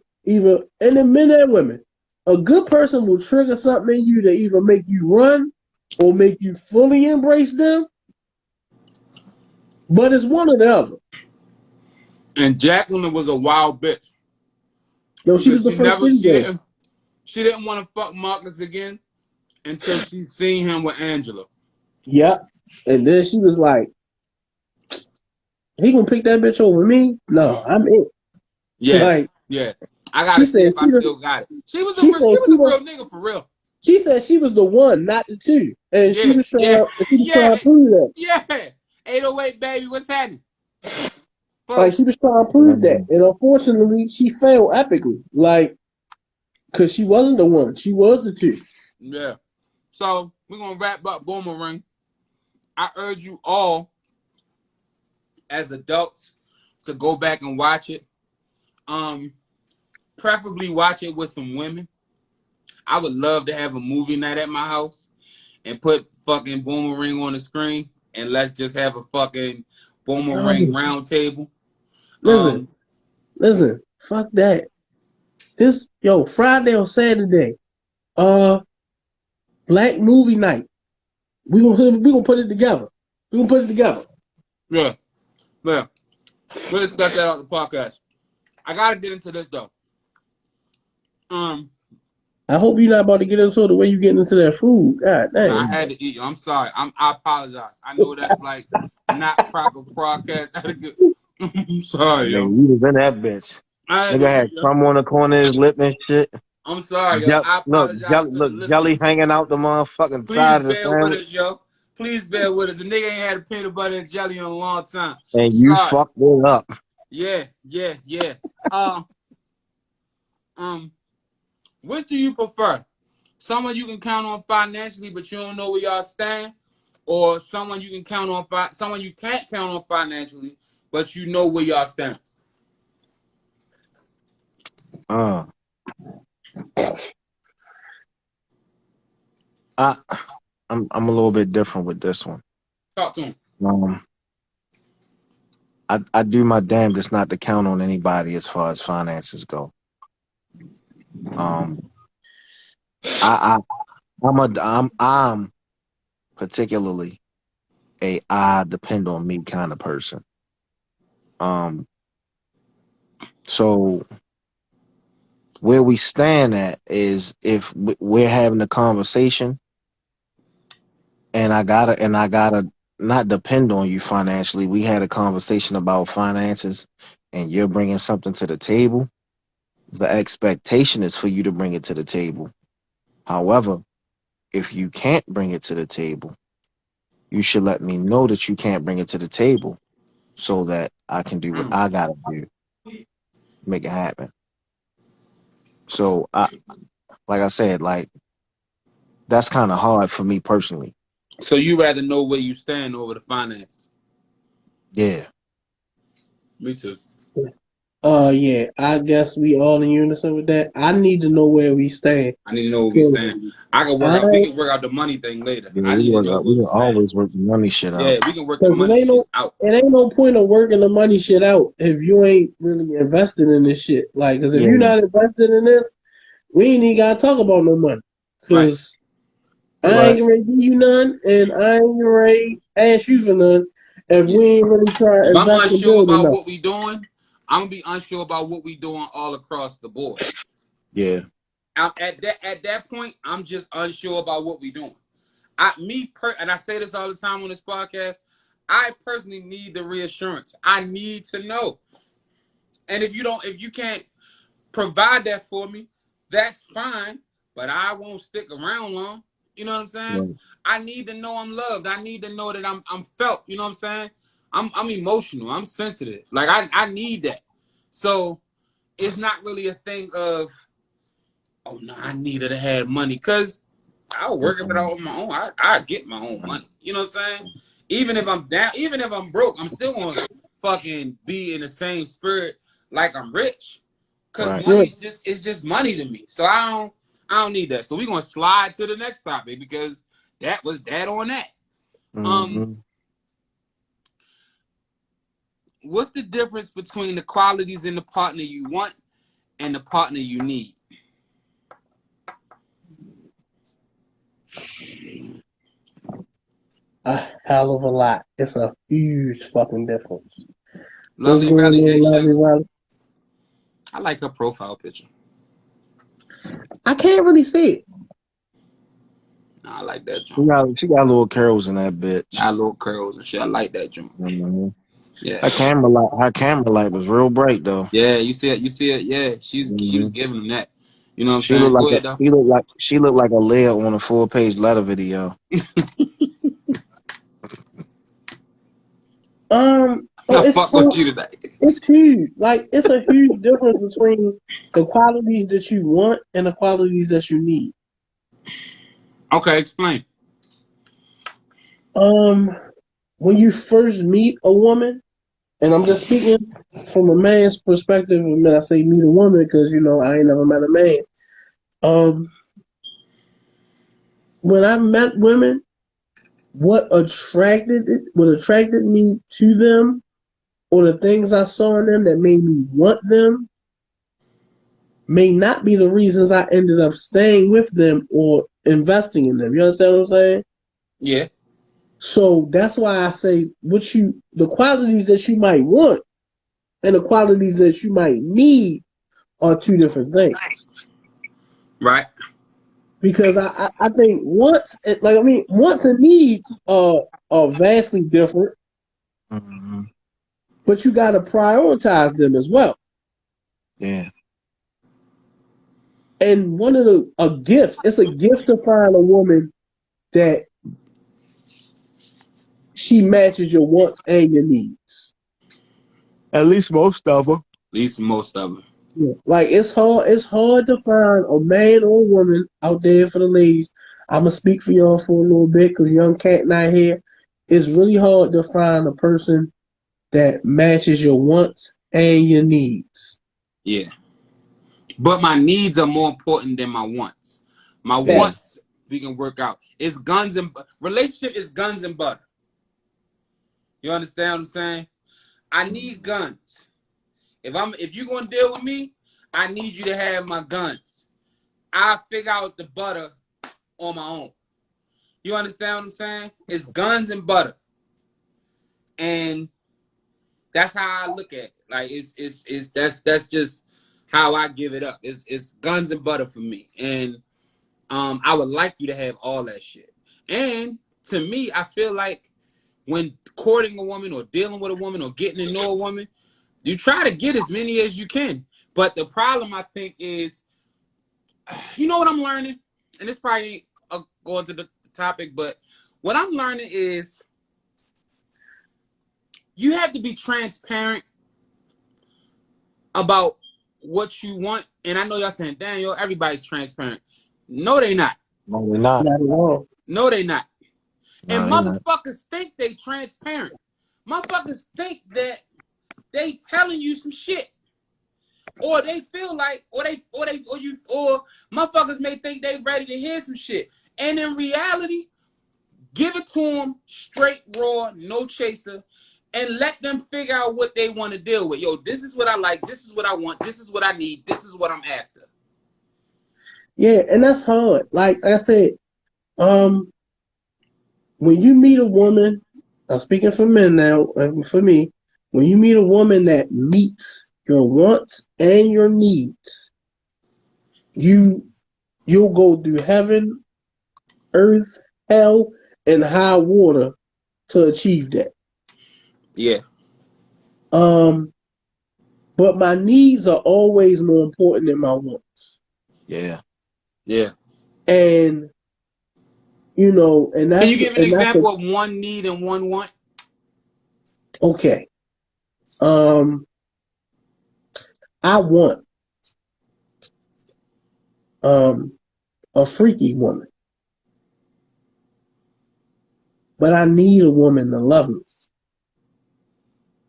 Speaker 2: and then men and women, a good person will trigger something in you to either make you run or make you fully embrace them. But it's one or the other.
Speaker 1: And Jacqueline was a wild bitch
Speaker 2: Yo, she was
Speaker 1: because
Speaker 2: the first city girl.
Speaker 1: she didn't want to fuck Marcus again until she seen him with Angela.
Speaker 2: Yep. And then she was like, he gonna pick that bitch over me? No, I'm it.
Speaker 1: Yeah,
Speaker 2: Like
Speaker 1: yeah. I
Speaker 2: she
Speaker 1: gotta see
Speaker 2: said
Speaker 1: if I still got it. She was
Speaker 2: she said
Speaker 1: a real nigga for real.
Speaker 2: she said she was the one, not the two. And
Speaker 1: Yeah, yeah,
Speaker 2: she was
Speaker 1: yeah,
Speaker 2: trying to prove that.
Speaker 1: yeah. 808 baby, what's happening?
Speaker 2: Like
Speaker 1: Folks.
Speaker 2: she was trying to prove that. And unfortunately she failed epically. Like, cause she wasn't the one. She was the two.
Speaker 1: Yeah. So we're gonna wrap up Boomerang. I urge you all as adults to go back and watch it. Preferably watch it with some women. I would love to have a movie night at my house and put fucking Boomerang on the screen and let's just have a fucking Boomerang round table.
Speaker 2: Listen, listen, fuck that. Friday or Saturday, uh, Black movie night. We gonna put it together. We gonna put it together.
Speaker 1: Yeah, yeah. We'll discuss that on the podcast. I gotta get into this though.
Speaker 2: I hope you're not about to get into the way you getting into that food. God
Speaker 1: No, I
Speaker 2: damn.
Speaker 1: had to eat. I'm sorry. I apologize. I know that's like not proper broadcast. I'm sorry,
Speaker 3: Nigga,
Speaker 1: yo.
Speaker 3: you was in that bitch.
Speaker 1: I had to
Speaker 3: Nigga
Speaker 1: eat,
Speaker 3: had
Speaker 1: yo.
Speaker 3: crumb on the corner of his lip and shit.
Speaker 1: I'm sorry, yo. I apologize to the
Speaker 3: Look, jelly
Speaker 1: listeners.
Speaker 3: hanging out the motherfucking
Speaker 1: Please
Speaker 3: side of the
Speaker 1: bear with
Speaker 3: sandwich.
Speaker 1: us, yo. Please bear with us. A nigga ain't had a peanut butter and jelly in a long time.
Speaker 3: And you
Speaker 1: Sorry.
Speaker 3: fucked it up.
Speaker 1: Yeah, yeah, yeah. Which do you prefer? Someone you can count on financially, but you don't know where y'all stand, or someone you can count on, someone you can't count on financially, but you know where y'all stand.
Speaker 3: Uh, I, I'm a little bit different with this one.
Speaker 1: Talk to him.
Speaker 3: I do my damnedest not to count on anybody as far as finances go. Um, I I'm particularly a I depend on me kind of person. Um, so where we stand at is if we're having a conversation and I gotta not depend on you financially. We had a conversation about finances and you're bringing something to the table. The expectation is for you to bring it to the table. However, if you can't bring it to the table, you should let me know that you can't bring it to the table so that I can do what I gotta do, make it happen. So like I said, like that's kind of hard for me personally.
Speaker 1: So you rather know where you stand over the finances?
Speaker 3: Yeah.
Speaker 1: Me too.
Speaker 2: Yeah, I guess we all in unison with that. I need to know where we stand.
Speaker 1: I need to know where we
Speaker 2: 'Cause
Speaker 1: stand. I can work
Speaker 2: I
Speaker 1: out. We can work out the money thing later.
Speaker 3: Yeah,
Speaker 1: I need to know
Speaker 3: we
Speaker 1: where
Speaker 3: can
Speaker 1: we stand.
Speaker 3: always work the money shit out.
Speaker 1: Yeah, we can work the
Speaker 2: Cause
Speaker 1: money shit out.
Speaker 2: it ain't no point of working the money shit out if you ain't really invested in this shit. Like, cause if
Speaker 3: Yeah,
Speaker 2: you're not invested in this, we ain't even gotta talk about no money.
Speaker 1: Right.
Speaker 2: Cause I
Speaker 3: but
Speaker 2: ain't gonna give you none, and I ain't gonna ask you for none if
Speaker 1: Yeah.
Speaker 2: we ain't really trying to
Speaker 1: If I'm
Speaker 2: invest and
Speaker 1: unsure
Speaker 2: build
Speaker 1: about
Speaker 2: enough.
Speaker 1: what we doing, I'm gonna be unsure about what we doing all across the board.
Speaker 3: yeah,
Speaker 1: At that point, I'm just unsure about what we doing. And I say this all the time on this podcast. I personally need the reassurance. I need to know. And if you can't provide that for me, that's fine. But I won't stick around long. You know what I'm saying?
Speaker 3: right.
Speaker 1: I need to know I'm loved. I need to know that I'm felt. You know what I'm saying? I'm emotional. I'm sensitive. Like I need that. So it's not really a thing of, oh no, I need her to have money, because I'll work it out on my own. I get my own money. You know what I'm saying? Even if I'm down, even if I'm broke, I'm still gonna fucking be in the same spirit like I'm rich. Cause
Speaker 3: Right.
Speaker 1: money
Speaker 2: Yeah.
Speaker 1: is just, it's just money to me. So I don't need that. So we're gonna slide to the next topic, because that was that on that. Um,
Speaker 3: Mm-hmm.
Speaker 1: what's the difference between the qualities in the partner you want and the partner you need?
Speaker 2: A hell of a lot. It's a huge fucking difference. What's
Speaker 1: Lovely
Speaker 2: going
Speaker 1: Valley, hey
Speaker 2: on, Lovely
Speaker 1: sugar.
Speaker 2: Valley?
Speaker 1: I like her profile picture.
Speaker 2: I can't really see it.
Speaker 1: I like that
Speaker 3: She
Speaker 1: joint.
Speaker 3: got little curls in that bitch.
Speaker 1: Got little curls and shit. I like that joint.
Speaker 3: Mm-hmm.
Speaker 1: Yeah.
Speaker 3: Her camera light was real bright though.
Speaker 1: Yeah, you see it. You see it. Yeah, she was
Speaker 3: Mm-hmm.
Speaker 1: giving them that. You know what I'm
Speaker 3: She
Speaker 1: saying?
Speaker 3: looked like
Speaker 1: Go
Speaker 3: a
Speaker 1: ahead though.
Speaker 3: she looked like a Leia on a full page letter video.
Speaker 2: Oh,
Speaker 1: I fuck with you today.
Speaker 2: it's huge. Like it's a huge difference between the qualities that you want and the qualities that you need.
Speaker 1: Okay, explain.
Speaker 2: Um, when you first meet a woman, and I'm just speaking from a man's perspective, and I say meet a woman because I ain't never met a man. Um, when I met women, what attracted me to them, or the things I saw in them that made me want them, may not be the reasons I ended up staying with them or investing in them. You understand what I'm saying?
Speaker 1: Yeah,
Speaker 2: So that's why I say the qualities that you might want and the qualities that you might need are two different things.
Speaker 1: right.
Speaker 2: Because I think wants and needs are vastly different,
Speaker 3: Mm-hmm.
Speaker 2: but you got to prioritize them as well.
Speaker 3: Yeah.
Speaker 2: And one of a gift, it's a gift to find a woman that she matches your wants and your needs.
Speaker 3: At least most of them.
Speaker 1: At least most of them.
Speaker 2: Yeah. Like it's hard to find a man or a woman out there for the ladies. I'ma speak for y'all for a little bit because young cat not here. It's really hard to find a person that matches your wants and your needs.
Speaker 1: Yeah, but my needs are more important than my wants. My
Speaker 2: Yeah.
Speaker 1: wants we can work out. It's guns and relationship is guns and butter. You understand what I'm saying? I need guns. If you're gonna deal with me, I need you to have my guns. I figure out the butter on my own. You understand what I'm saying? It's guns and butter, and that's how I look at it. Like it's that's just how I give it up. It's guns and butter for me, and I would like you to have all that shit. And to me, I feel like when courting a woman or dealing with a woman or getting to know a woman, you try to get as many as you can. But the problem I think is, you know what I'm learning, and this probably ain't going to the topic, but what I'm learning is you have to be transparent about what you want. And I know y'all saying, Daniel, everybody's transparent. No, they not.
Speaker 3: No, they're not.
Speaker 2: Not at all.
Speaker 1: No, they not.
Speaker 3: No,
Speaker 1: And
Speaker 3: they're not.
Speaker 1: motherfuckers think they transparent. Motherfuckers think that they telling you some shit. Or they feel like, or motherfuckers may think they ready to hear some shit. And in reality, give it to them straight, raw, no chaser, and let them figure out what they want to deal with. Yo, this is what I like. This is what I want. This is what I need. This is what I'm after.
Speaker 2: Yeah, and that's hard. Like I said, um, when you meet a woman, I'm speaking for men now, for me, when you meet a woman that meets your wants and your needs, you you'll go through heaven, earth, hell, and high water to achieve that.
Speaker 1: Yeah,
Speaker 2: Um, but my needs are always more important than my wants.
Speaker 3: Yeah.
Speaker 1: yeah.
Speaker 2: And and
Speaker 1: Can you
Speaker 2: that's
Speaker 1: give an
Speaker 2: and that's
Speaker 1: example of one need and one want?
Speaker 2: okay. Um, I want a freaky woman, but I need a woman to love me.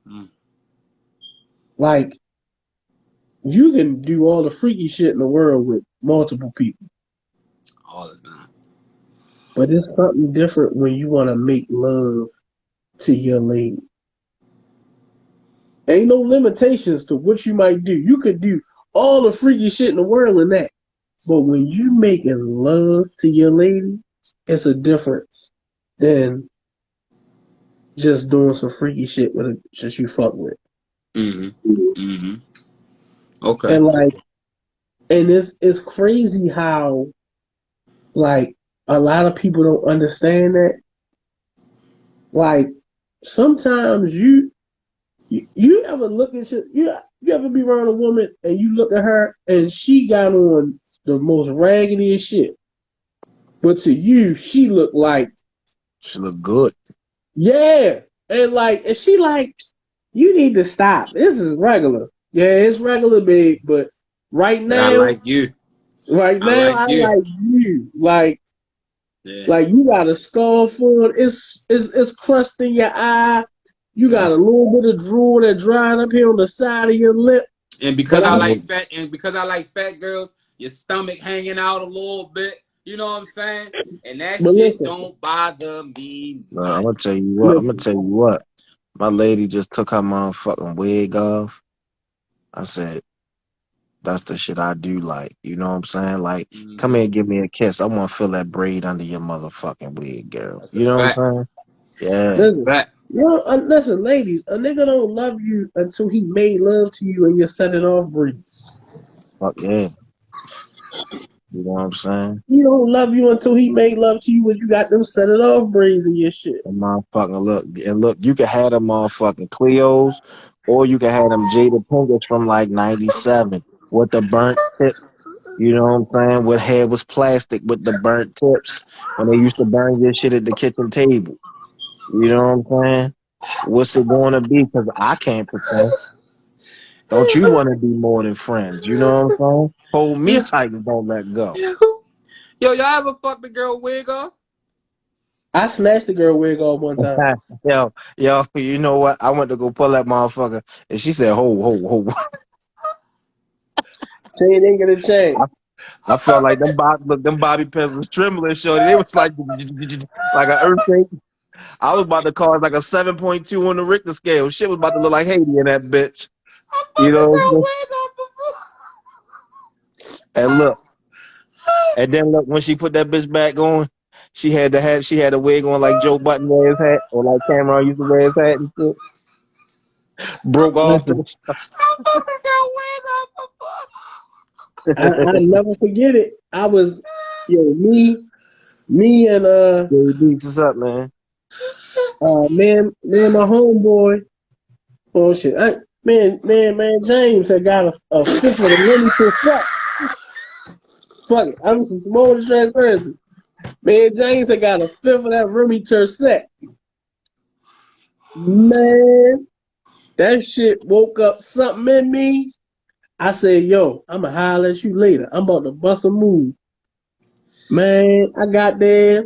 Speaker 1: Mm.
Speaker 2: Like you can do all the freaky shit in the world with multiple people,
Speaker 1: All the time.
Speaker 2: but it's something different when you want to make love to your lady. Ain't no limitations to what you might do. You could do all the freaky shit in the world in that. But when you making love to your lady, it's a difference than just doing some freaky shit with a just you fuck with.
Speaker 1: Mm-hmm. Mm-hmm. Okay.
Speaker 2: And like, and it's crazy how like a lot of people don't understand that. Like sometimes you ever look at you ever be around a woman and you look at her and she got on the most raggediest shit, but to you she looked like
Speaker 3: She look good.
Speaker 2: yeah, and she like you need to stop. This is regular. Yeah, it's regular, big, but right
Speaker 1: But I
Speaker 2: now,
Speaker 1: like you.
Speaker 2: right
Speaker 1: I
Speaker 2: now,
Speaker 1: like
Speaker 2: I
Speaker 1: you.
Speaker 2: like you.
Speaker 1: Yeah.
Speaker 2: Like you got a scarf on. It's crust in your eye. You
Speaker 1: Yeah.
Speaker 2: got a little bit of drool that drying up here on the side of your lip.
Speaker 1: And
Speaker 2: But
Speaker 1: because
Speaker 2: I,
Speaker 1: I
Speaker 3: Yeah.
Speaker 1: like fat, and because I like fat girls, your stomach hanging out a little bit. You know what I'm saying? And that
Speaker 2: but
Speaker 1: shit
Speaker 2: listen,
Speaker 1: don't bother me
Speaker 3: I'm
Speaker 1: none.
Speaker 3: gonna tell you what. I'm gonna
Speaker 2: listen.
Speaker 3: tell you what. My lady just took her motherfucking wig off. I said, that's the shit I do like. You know what I'm saying? Like, come
Speaker 1: Mm-hmm.
Speaker 3: here and give me a kiss. I want to feel that braid under your motherfucking wig, girl.
Speaker 1: That's a
Speaker 3: You know what
Speaker 1: fact.
Speaker 3: I'm saying?
Speaker 1: That's
Speaker 3: Yeah.
Speaker 1: a
Speaker 2: Listen,
Speaker 1: fact.
Speaker 2: listen, ladies. A nigga don't love you until he made love to you and you set it off breeze.
Speaker 3: Fuck yeah. You know what I'm saying?
Speaker 2: He don't love you until he made love to you when you got them set it off braids in your shit.
Speaker 3: The motherfucking look. And look, you can have them motherfucking Cleos or you can have them Jada Pinkett from like 97 with the burnt tip. You know what I'm saying? What hair was plastic with the burnt tips when they used to burn your shit at the kitchen table. You know what I'm saying? What's it going to be? Because I can't pretend. Don't you want to be more than friends? You know what I'm saying? Hold me
Speaker 1: Yeah.
Speaker 3: tight and don't let go.
Speaker 1: Yo, y'all ever fuck the girl wig off?
Speaker 2: I snatched the girl wig off one time.
Speaker 3: Yo, you know what? I went to go pull that motherfucker, and she said, "Ho, ho, ho."
Speaker 2: Chain ain't gonna change.
Speaker 3: I, I felt like them bobby pins was trembling, shorty. They was like like an earthquake. I was about to call it like a 7.2 on the Richter scale. Shit was about to look like Haiti in that bitch.
Speaker 1: I
Speaker 3: You
Speaker 1: fucked the
Speaker 3: know what I'm
Speaker 1: girl
Speaker 3: saying?
Speaker 1: wig off
Speaker 3: And look, and then look when she put that bitch back on, she had a wig on like Joe Button wear his hat, or like Cameron used to wear his hat and shit. Broke off to
Speaker 2: Listen,
Speaker 3: the side.
Speaker 1: I fucked the girl wig off before.
Speaker 2: I never forget it. I was, me and
Speaker 3: JB, what's up, man?
Speaker 2: man, my homeboy. Oh shit, man, James had got a fifth of the Remington set. Fuck it, I'm more than transparency. Man, James had got a fifth of that Remington set. Man, that shit woke up something in me. I said, yo, I'ma holler at you later. I'm about to bust a move. Man, I got there.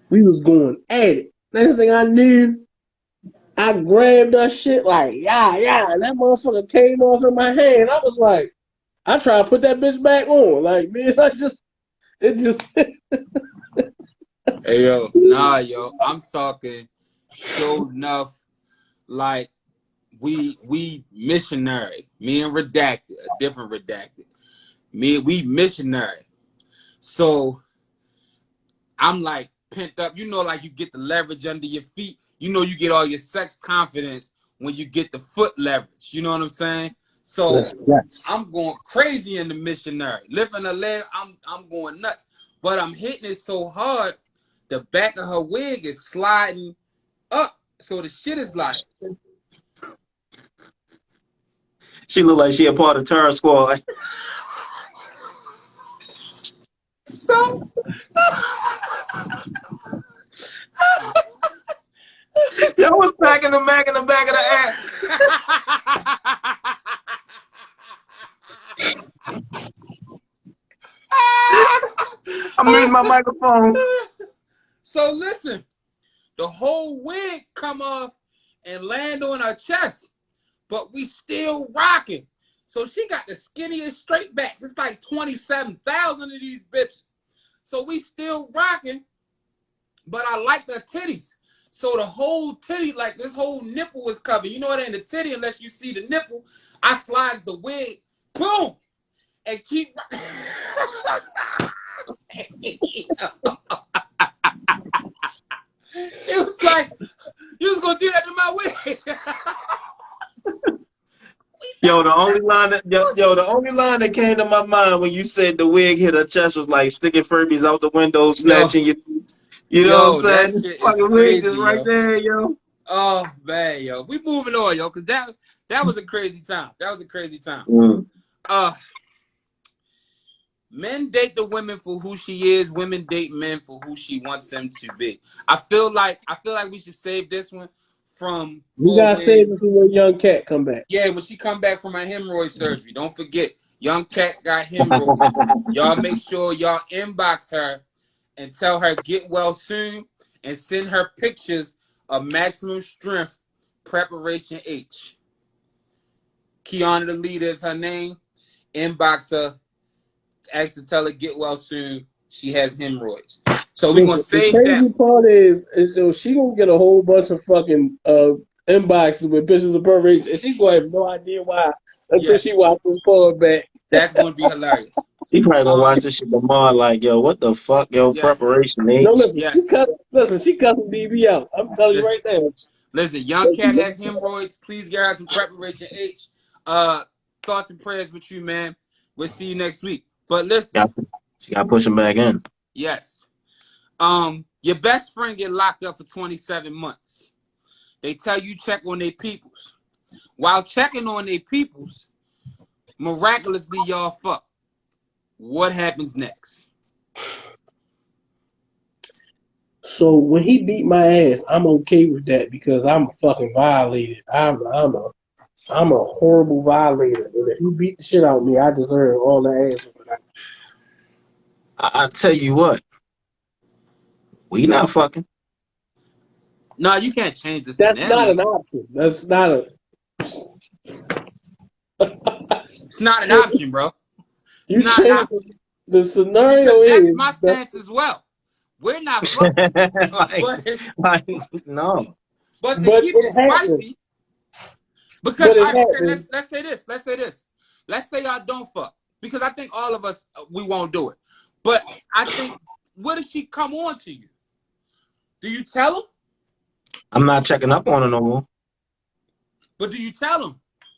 Speaker 2: We was going at it. Next thing I knew, I grabbed that shit like, yeah. And that motherfucker came off in my hand. I was like, I tried to put that bitch back on. Like, man, it just.
Speaker 1: Hey yo, nah yo, I'm talking show enough like we missionary. Me and Redacted, a different Redacted. We missionary. So I'm like pent up. You know, like you get the leverage under your feet. You know, you get all your sex confidence when you get the foot leverage. You know what I'm saying? So
Speaker 2: Yes.
Speaker 1: I'm going crazy in the missionary. Lifting a leg, I'm going nuts. But I'm hitting it so hard, the back of her wig is sliding up. So the shit is like,
Speaker 3: She looked like she a part of Terror Squad.
Speaker 1: so
Speaker 3: Yo, was packing the Mac in the back of the ass. I made my microphone.
Speaker 1: So listen, the whole wig come off and land on her chest, but we still rocking. So she got the skinniest straight backs. It's like 27,000 of these bitches. So we still rocking, but I like the titties. So the whole titty, like this whole nipple is covered. You know it ain't a titty unless you see the nipple. I slides the wig, boom, and keep. She was like, "You was gonna do that to my wig."
Speaker 3: Yo, the only line that came to my mind when you said the wig hit her chest was like sticking Furbies out the window,
Speaker 1: Yo,
Speaker 3: snatching you. You know what
Speaker 1: yo,
Speaker 3: I'm
Speaker 1: that
Speaker 3: saying?
Speaker 1: shit is
Speaker 3: Fucking wig is
Speaker 1: crazy,
Speaker 3: right
Speaker 1: yo.
Speaker 3: there, yo.
Speaker 1: Oh man, yo, we moving on, yo, cause that was a crazy time. That was a crazy time.
Speaker 3: Mm.
Speaker 1: Men date the women for who she is. Women date men for who she wants them to be. I feel like we should save this one from
Speaker 2: We gotta
Speaker 1: when
Speaker 2: save it for when Young Cat come back.
Speaker 1: when she come back from her hemorrhoid surgery. Don't forget, Young Cat got hemorrhoids. Y'all make sure y'all inbox her and tell her get well soon and send her pictures of maximum strength preparation H. Kiana the leader is her name. Inbox her. Ask to tell her get well soon. She has hemorrhoids. So we're gonna
Speaker 2: Listen, the
Speaker 1: save
Speaker 2: crazy
Speaker 1: them.
Speaker 2: part is so she gonna get a whole bunch of fucking inboxes with pictures of perforation, and she's gonna have no idea why until she
Speaker 1: Yes.
Speaker 2: watches this pod back.
Speaker 1: That's gonna be hilarious.
Speaker 3: He probably gonna
Speaker 1: Um,
Speaker 3: watch this shit tomorrow like, yo, what the fuck, yo,
Speaker 1: yes.
Speaker 3: preparation
Speaker 2: No,
Speaker 3: H.
Speaker 2: listen,
Speaker 1: Yes.
Speaker 2: she cussing DB out. I'm telling you
Speaker 1: Listen,
Speaker 2: right now.
Speaker 1: listen, Young Cat has hemorrhoids. Please get her some preparation H. Thoughts and prayers with you, man. We'll see you next week. But listen,
Speaker 3: She got to push him back in.
Speaker 1: yes. Your best friend get locked up for 27 months. They tell you check on their peoples. While checking on their peoples, miraculously y'all fuck. What happens next?
Speaker 2: So when he beat my ass, I'm okay with that because I'm fucking violated. I'm a horrible violator, and if you beat the shit out of me, I deserve all the ass.
Speaker 3: I tell you what, we not fucking.
Speaker 1: No, you can't change the
Speaker 2: That's not an
Speaker 1: scenario.
Speaker 2: option. That's not a.
Speaker 1: It's not an option, bro. It's
Speaker 2: You
Speaker 1: not an
Speaker 2: change
Speaker 1: option.
Speaker 2: the
Speaker 1: Because
Speaker 2: scenario
Speaker 1: that's
Speaker 2: is
Speaker 1: my
Speaker 2: that
Speaker 1: stance as well. We're not fucking.
Speaker 3: like,
Speaker 1: But
Speaker 3: like, no.
Speaker 1: but to
Speaker 2: but
Speaker 1: keep it
Speaker 2: it happened.
Speaker 1: spicy, because
Speaker 2: But it
Speaker 1: all right, okay,
Speaker 2: happened.
Speaker 1: let's say this. Let's say this. Let's say y'all don't fuck. Because I think all of us we won't do it. But I think what if she come on to you? Do you tell him?
Speaker 3: I'm not checking up on her no more.
Speaker 1: But do you tell him?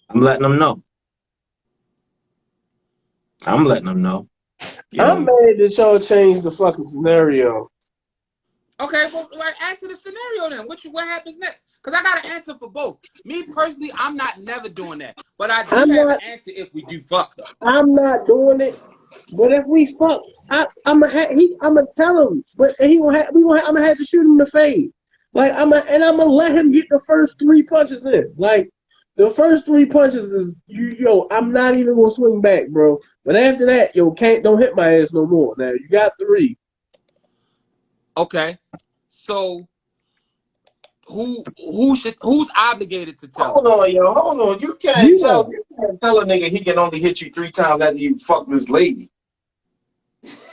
Speaker 3: I'm letting them know. I'm letting them know.
Speaker 2: I'm
Speaker 3: Yo,
Speaker 2: mad that y'all changed the fucking scenario.
Speaker 1: Okay, well, like answer the scenario then. What happens next? Because I got an answer for both. Me personally, I'm not never doing that, but I do
Speaker 2: I'm
Speaker 1: have an
Speaker 2: not.
Speaker 1: answer if we do fuck though.
Speaker 2: I'm not doing it. But if we fuck, I'm gonna tell him. But I'm gonna have to shoot him in the face. Like I'm gonna let him get the first three punches in. Like the first three punches is yo. I'm not even gonna swing back, bro. But after that, yo, don't hit my ass no more. Now you got three.
Speaker 1: Okay, so who's obligated to tell him?
Speaker 3: hold on, yo, hold on. You can't
Speaker 2: You
Speaker 3: tell.
Speaker 2: are.
Speaker 3: You can't tell a nigga he can only hit you 3 times after you fuck this lady.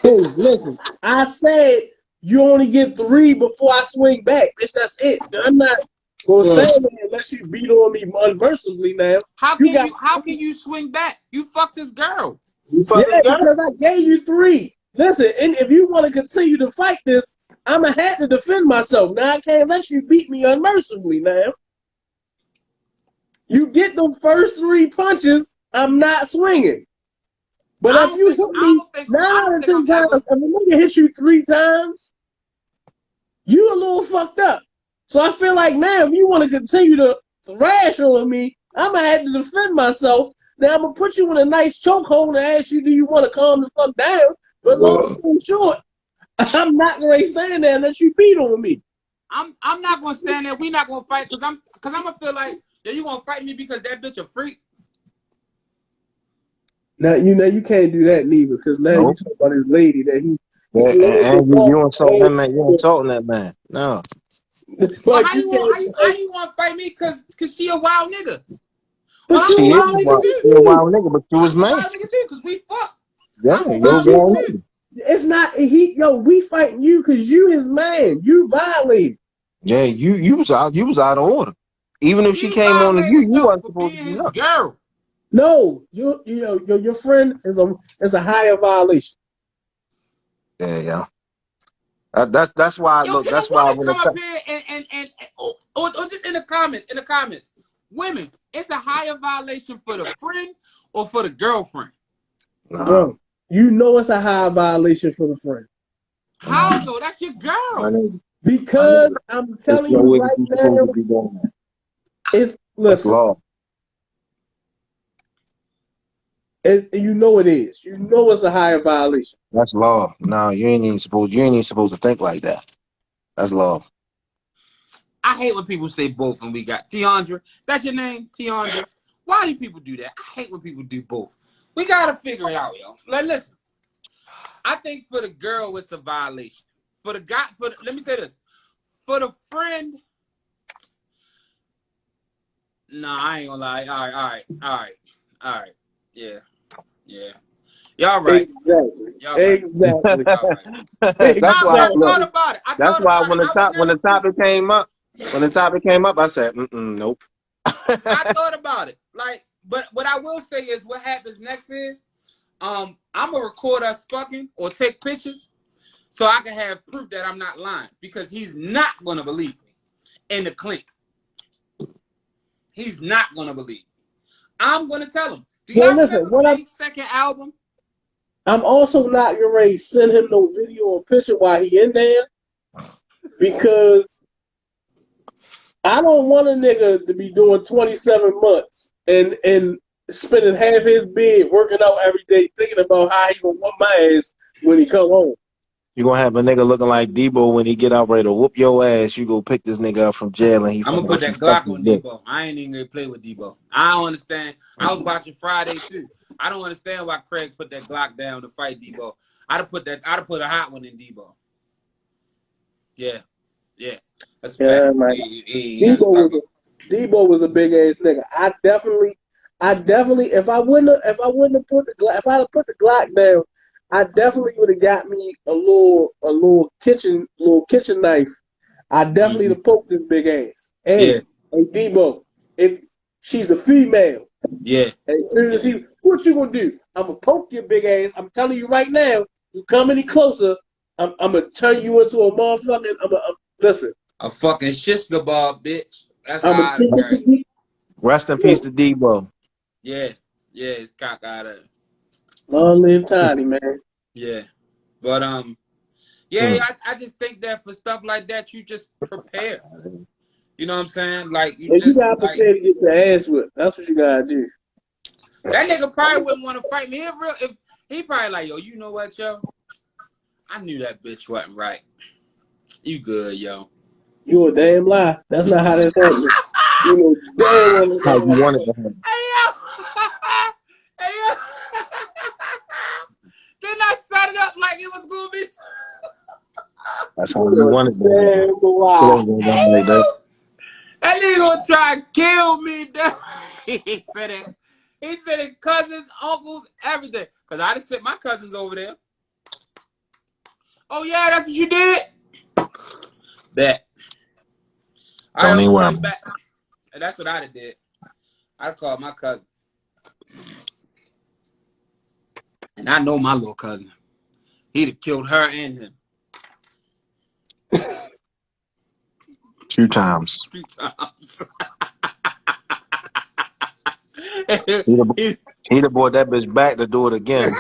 Speaker 2: Hey, listen. I said you only get three before I swing back. Bitch, that's it. I'm not gonna stand there unless you beat on me unmercifully. Now
Speaker 1: How
Speaker 2: you
Speaker 1: can
Speaker 2: got.
Speaker 1: you swing back? You fucked this girl.
Speaker 3: You fuck this
Speaker 2: Yeah,
Speaker 3: girl?
Speaker 2: because I gave you three. Listen, and if you want to continue to fight this, I'ma have to defend myself. Now I can't let you beat me unmercifully. Now you get the first three punches, I'm not swinging. But if you hit me
Speaker 1: I
Speaker 2: 9 out
Speaker 1: don't
Speaker 2: of
Speaker 1: think
Speaker 2: 10
Speaker 1: I'm
Speaker 2: times,
Speaker 1: ever.
Speaker 2: if a nigga hits you 3 times, you a little fucked up. So I feel like now if you want to continue to thrash on me, I'm gonna have to defend myself. Now I'm gonna put you in a nice chokehold and ask you, do you want to calm the fuck down? But long story short, I'm not gonna stand there unless you beat on me.
Speaker 1: I'm not gonna stand there. We not gonna fight because I'm gonna feel like you gonna fight me because that bitch a freak.
Speaker 2: Now you can't do that neither, because now you
Speaker 3: Nope.
Speaker 2: talk about this lady that
Speaker 3: You insult that man. You insulting that man. No.
Speaker 1: Well,
Speaker 2: But you can't
Speaker 1: how
Speaker 2: say,
Speaker 1: you want to fight me? Cause she a wild nigga. Well,
Speaker 2: but
Speaker 1: I'm
Speaker 2: you
Speaker 1: a
Speaker 3: She is
Speaker 1: wild
Speaker 3: a
Speaker 1: nigga
Speaker 3: wild,
Speaker 1: too.
Speaker 3: she a wild nigga, but you was
Speaker 1: I'm a
Speaker 3: man.
Speaker 1: wild nigga too. Cause we fuck.
Speaker 3: Yeah,
Speaker 1: I'm a
Speaker 3: you're a
Speaker 1: wild
Speaker 2: but
Speaker 1: nigga
Speaker 3: wild
Speaker 2: you
Speaker 1: too.
Speaker 3: nigga.
Speaker 2: it's not we fighting you because you his man. You violated.
Speaker 3: Yeah, you was out of order. Even if she
Speaker 1: She
Speaker 3: came on to you,
Speaker 1: violated
Speaker 3: you
Speaker 1: though
Speaker 3: wasn't
Speaker 1: for
Speaker 3: supposed to
Speaker 1: being
Speaker 3: do
Speaker 1: his
Speaker 3: nothing.
Speaker 1: girl.
Speaker 2: No, your friend is a higher violation.
Speaker 3: Yeah, yeah. That's why.
Speaker 1: Yo,
Speaker 3: Look,
Speaker 1: can a
Speaker 3: that's why
Speaker 1: woman
Speaker 3: when
Speaker 1: come
Speaker 3: it
Speaker 1: up here or just in the comments, women, it's a higher violation for the friend or for the girlfriend.
Speaker 3: nah,
Speaker 2: Bro, you know it's a high violation for the friend.
Speaker 1: How though? That's your girl.
Speaker 3: my nigga,
Speaker 2: Because I'm
Speaker 3: there's
Speaker 2: telling
Speaker 3: no
Speaker 2: you
Speaker 3: way that
Speaker 2: right
Speaker 3: you supposed to
Speaker 2: now,
Speaker 3: be doing that.
Speaker 2: it's
Speaker 3: That's
Speaker 2: listen,
Speaker 3: law.
Speaker 2: you know it is. You know it's a higher violation.
Speaker 3: That's law. No, you ain't even supposed. You ain't even supposed to think like that. That's law.
Speaker 1: I hate when people say both and we got Tiandra. That's your name, Tiandra. Why do people do that? I hate when people do both. We gotta figure it out, yo. Like, listen, I think for the girl it's a violation. For the guy, let me say this. For the friend, nah, I ain't gonna lie. All right. Yeah. Y'all right.
Speaker 2: Exactly.
Speaker 1: Y'all right.
Speaker 2: Exactly.
Speaker 1: Y'all right.
Speaker 3: That's
Speaker 1: Nah,
Speaker 3: why.
Speaker 1: but I
Speaker 3: Look,
Speaker 1: thought
Speaker 2: Exactly.
Speaker 1: about it.
Speaker 3: that's why
Speaker 1: I would
Speaker 3: when
Speaker 1: never
Speaker 3: the
Speaker 1: put.
Speaker 3: topic came up, I said, nope.
Speaker 1: I thought about it. Like, but what I will say is, what happens next is, I'm gonna record us fucking or take pictures so I can have proof that I'm not lying because he's not gonna believe me in the clink. He's not gonna believe me. I'm gonna tell him. Do
Speaker 2: Well,
Speaker 1: y'all
Speaker 2: listen.
Speaker 1: remember
Speaker 2: What
Speaker 1: May's second album?
Speaker 2: I'm also not gonna ready to send him no video or picture while he in there because I don't want a nigga to be doing 27 months and spending half his bid working out every day, thinking about how he gonna whoop my ass when he come home.
Speaker 3: You gonna have a nigga looking like Debo when he get out ready to whoop your ass. You go pick this nigga up from jail and he
Speaker 1: I'm gonna
Speaker 3: finna
Speaker 1: put
Speaker 3: let you
Speaker 1: that
Speaker 3: fuck
Speaker 1: Glock
Speaker 3: his
Speaker 1: on
Speaker 3: bitch.
Speaker 1: Debo. I ain't even gonna play with Debo. I don't understand. I was watching Friday too. I don't understand why Craig put that Glock down to fight Debo. I'd have put a hot one in Debo. Yeah. That's a fact.
Speaker 2: Yeah, man.
Speaker 1: He ain't
Speaker 2: Debo
Speaker 1: nothing to talk
Speaker 2: was
Speaker 1: about.
Speaker 2: Debo was a big ass nigga. I definitely, if I wouldn't have put the Glock, if I'd have put the Glock down, I definitely would have got me little kitchen knife. I definitely
Speaker 1: Mm-hmm.
Speaker 2: would have poked this big ass.
Speaker 1: Yeah.
Speaker 2: Hey, Debo, if she's a female,
Speaker 1: Yeah.
Speaker 2: and as soon as what you gonna do? I'm gonna poke your big ass. I'm telling you right now. You come any closer, I'm gonna turn you into a motherfucking. Listen.
Speaker 1: A fucking shish kebab, bitch. That's
Speaker 2: I'm gonna
Speaker 1: how I'd
Speaker 2: keep
Speaker 1: have carried.
Speaker 2: it.
Speaker 3: Rest in peace
Speaker 2: Look,
Speaker 3: to Debo.
Speaker 1: Yeah. It's cock out of.
Speaker 2: long live Tiny, man.
Speaker 1: Yeah. But yeah,
Speaker 3: Mm.
Speaker 1: I just think that for stuff like that, you just prepare. You know what I'm saying? Like you
Speaker 2: And you
Speaker 1: just
Speaker 2: gotta
Speaker 1: like
Speaker 2: prepare to get your ass whipped. That's what you gotta do.
Speaker 1: that nigga probably wouldn't want to fight me. If he probably like, yo, you know what, yo? I knew that bitch wasn't right. You good, yo.
Speaker 2: You a damn lie. That's not how that's happening. You know damn well that's
Speaker 3: How
Speaker 2: not
Speaker 3: you
Speaker 2: how that's
Speaker 3: want it
Speaker 2: happening.
Speaker 3: to happen.
Speaker 1: Hey yo, hey yo. Didn't I set it up like it was gonna be?
Speaker 3: That's how you
Speaker 2: You
Speaker 3: want it
Speaker 2: a
Speaker 3: to happen.
Speaker 2: damn
Speaker 3: It
Speaker 2: lie.
Speaker 3: ain't going
Speaker 1: Hey
Speaker 3: down like that.
Speaker 1: yo, that nigga gonna try and kill me. He said it. He said it. Cousins, uncles, everything. Cause I just sent my cousins over there. Oh yeah, that's what you did. Bet. All right,
Speaker 3: Don't
Speaker 1: I'm
Speaker 3: even
Speaker 1: gonna
Speaker 3: worry
Speaker 1: call you
Speaker 3: about it.
Speaker 1: back. And that's what I did. I called my cousin, and I know my little cousin. He'd have killed her and him
Speaker 3: 2 times.
Speaker 1: 2 times.
Speaker 3: He'd have,
Speaker 1: He-
Speaker 3: he'd have brought that bitch back to do it again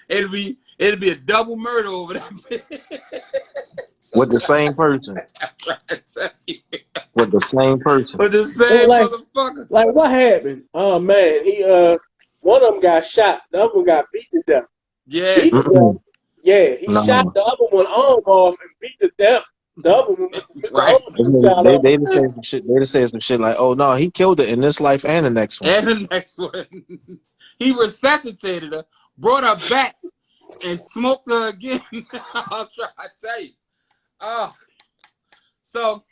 Speaker 1: it'd be a double murder over that.
Speaker 3: with the same person. With the same person.
Speaker 1: With the
Speaker 2: So
Speaker 1: same motherfucker.
Speaker 2: like what happened? Oh man, he one of them got shot. The other one got beat to death.
Speaker 1: Yeah.
Speaker 2: Beat to death.
Speaker 3: Mm-mm.
Speaker 2: Yeah, he shot
Speaker 3: No.
Speaker 2: the other one arm off and beat to death. The other one with the
Speaker 1: Right.
Speaker 2: other one shot
Speaker 3: They
Speaker 2: off.
Speaker 3: they just say some shit. They just say some shit like, "Oh no, he killed it in this life and the next one."
Speaker 1: And the next one. He resuscitated her, brought her back, and smoked her again. I'll try to tell you. Oh, so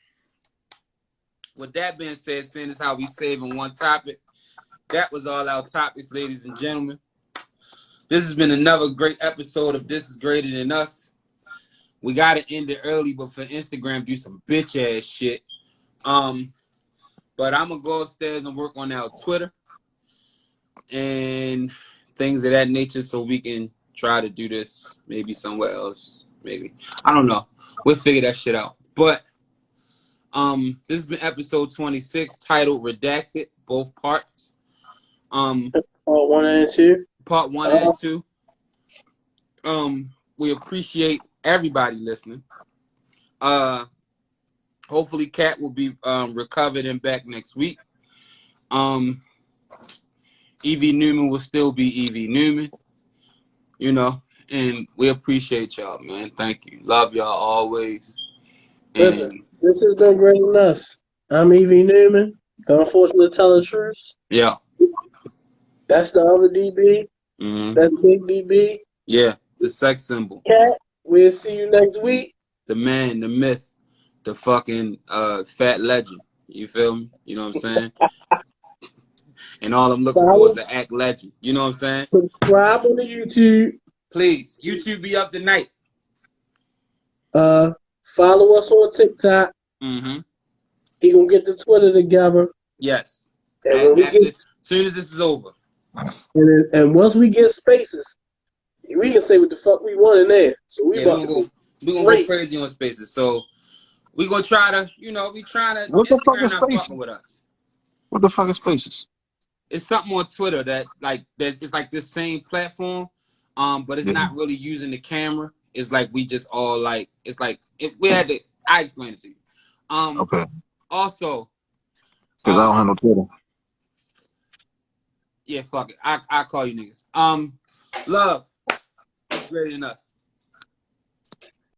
Speaker 1: with that being said, seeing as how we saving one topic, that was all our topics, ladies and gentlemen. This has been another great episode of This Is Greater Than Us. We gotta end it early, but for Instagram, do some bitch ass shit. But I'm gonna go upstairs and work on our Twitter and things of that nature, so we can try to do this maybe somewhere else. Maybe, I don't know. We'll figure that shit out. But this has been episode 26, titled Redacted, both parts.
Speaker 2: Part 1 and 2.
Speaker 1: Part 1 and 2. We appreciate everybody listening. Hopefully Kat will be recovered and back next week. Evie Newman will still be Evie Newman, you know, and we appreciate y'all, man. Thank you. Love y'all always.
Speaker 2: Listen,
Speaker 1: And
Speaker 2: this has been great enough. I'm Evie Newman. Unfortunately, to tell the truth.
Speaker 1: yeah.
Speaker 2: That's the other DB.
Speaker 1: Mm-hmm.
Speaker 2: That's Big DB.
Speaker 1: Yeah, the sex symbol.
Speaker 2: Kat, we'll see you next week.
Speaker 1: The man, the myth, the fucking fat legend. You feel me? You know what I'm saying? And all I'm looking for is an act legend. You know what I'm saying?
Speaker 2: Subscribe on the YouTube.
Speaker 1: Please, YouTube be up tonight.
Speaker 2: Follow us on TikTok.
Speaker 1: Mm-hmm.
Speaker 2: He gonna get the Twitter together.
Speaker 1: Yes.
Speaker 2: And when we get,
Speaker 1: as soon as this is over.
Speaker 2: and once we get spaces, we can say what the fuck we want in there. So we gonna
Speaker 1: go crazy on spaces. So we gonna try to, we trying to.
Speaker 3: What the fuck
Speaker 1: Instagram
Speaker 3: is
Speaker 1: not
Speaker 3: spaces?
Speaker 1: fucking with us.
Speaker 3: What the fuck is spaces?
Speaker 1: It's something on Twitter that it's like this same platform, but it's not really using the camera. It's like we just all like, it's like if we had to. I explain it to you.
Speaker 3: Okay.
Speaker 1: Also,
Speaker 3: because I don't have no Twitter.
Speaker 1: Yeah, fuck it. I call you niggas. Love is greater than us.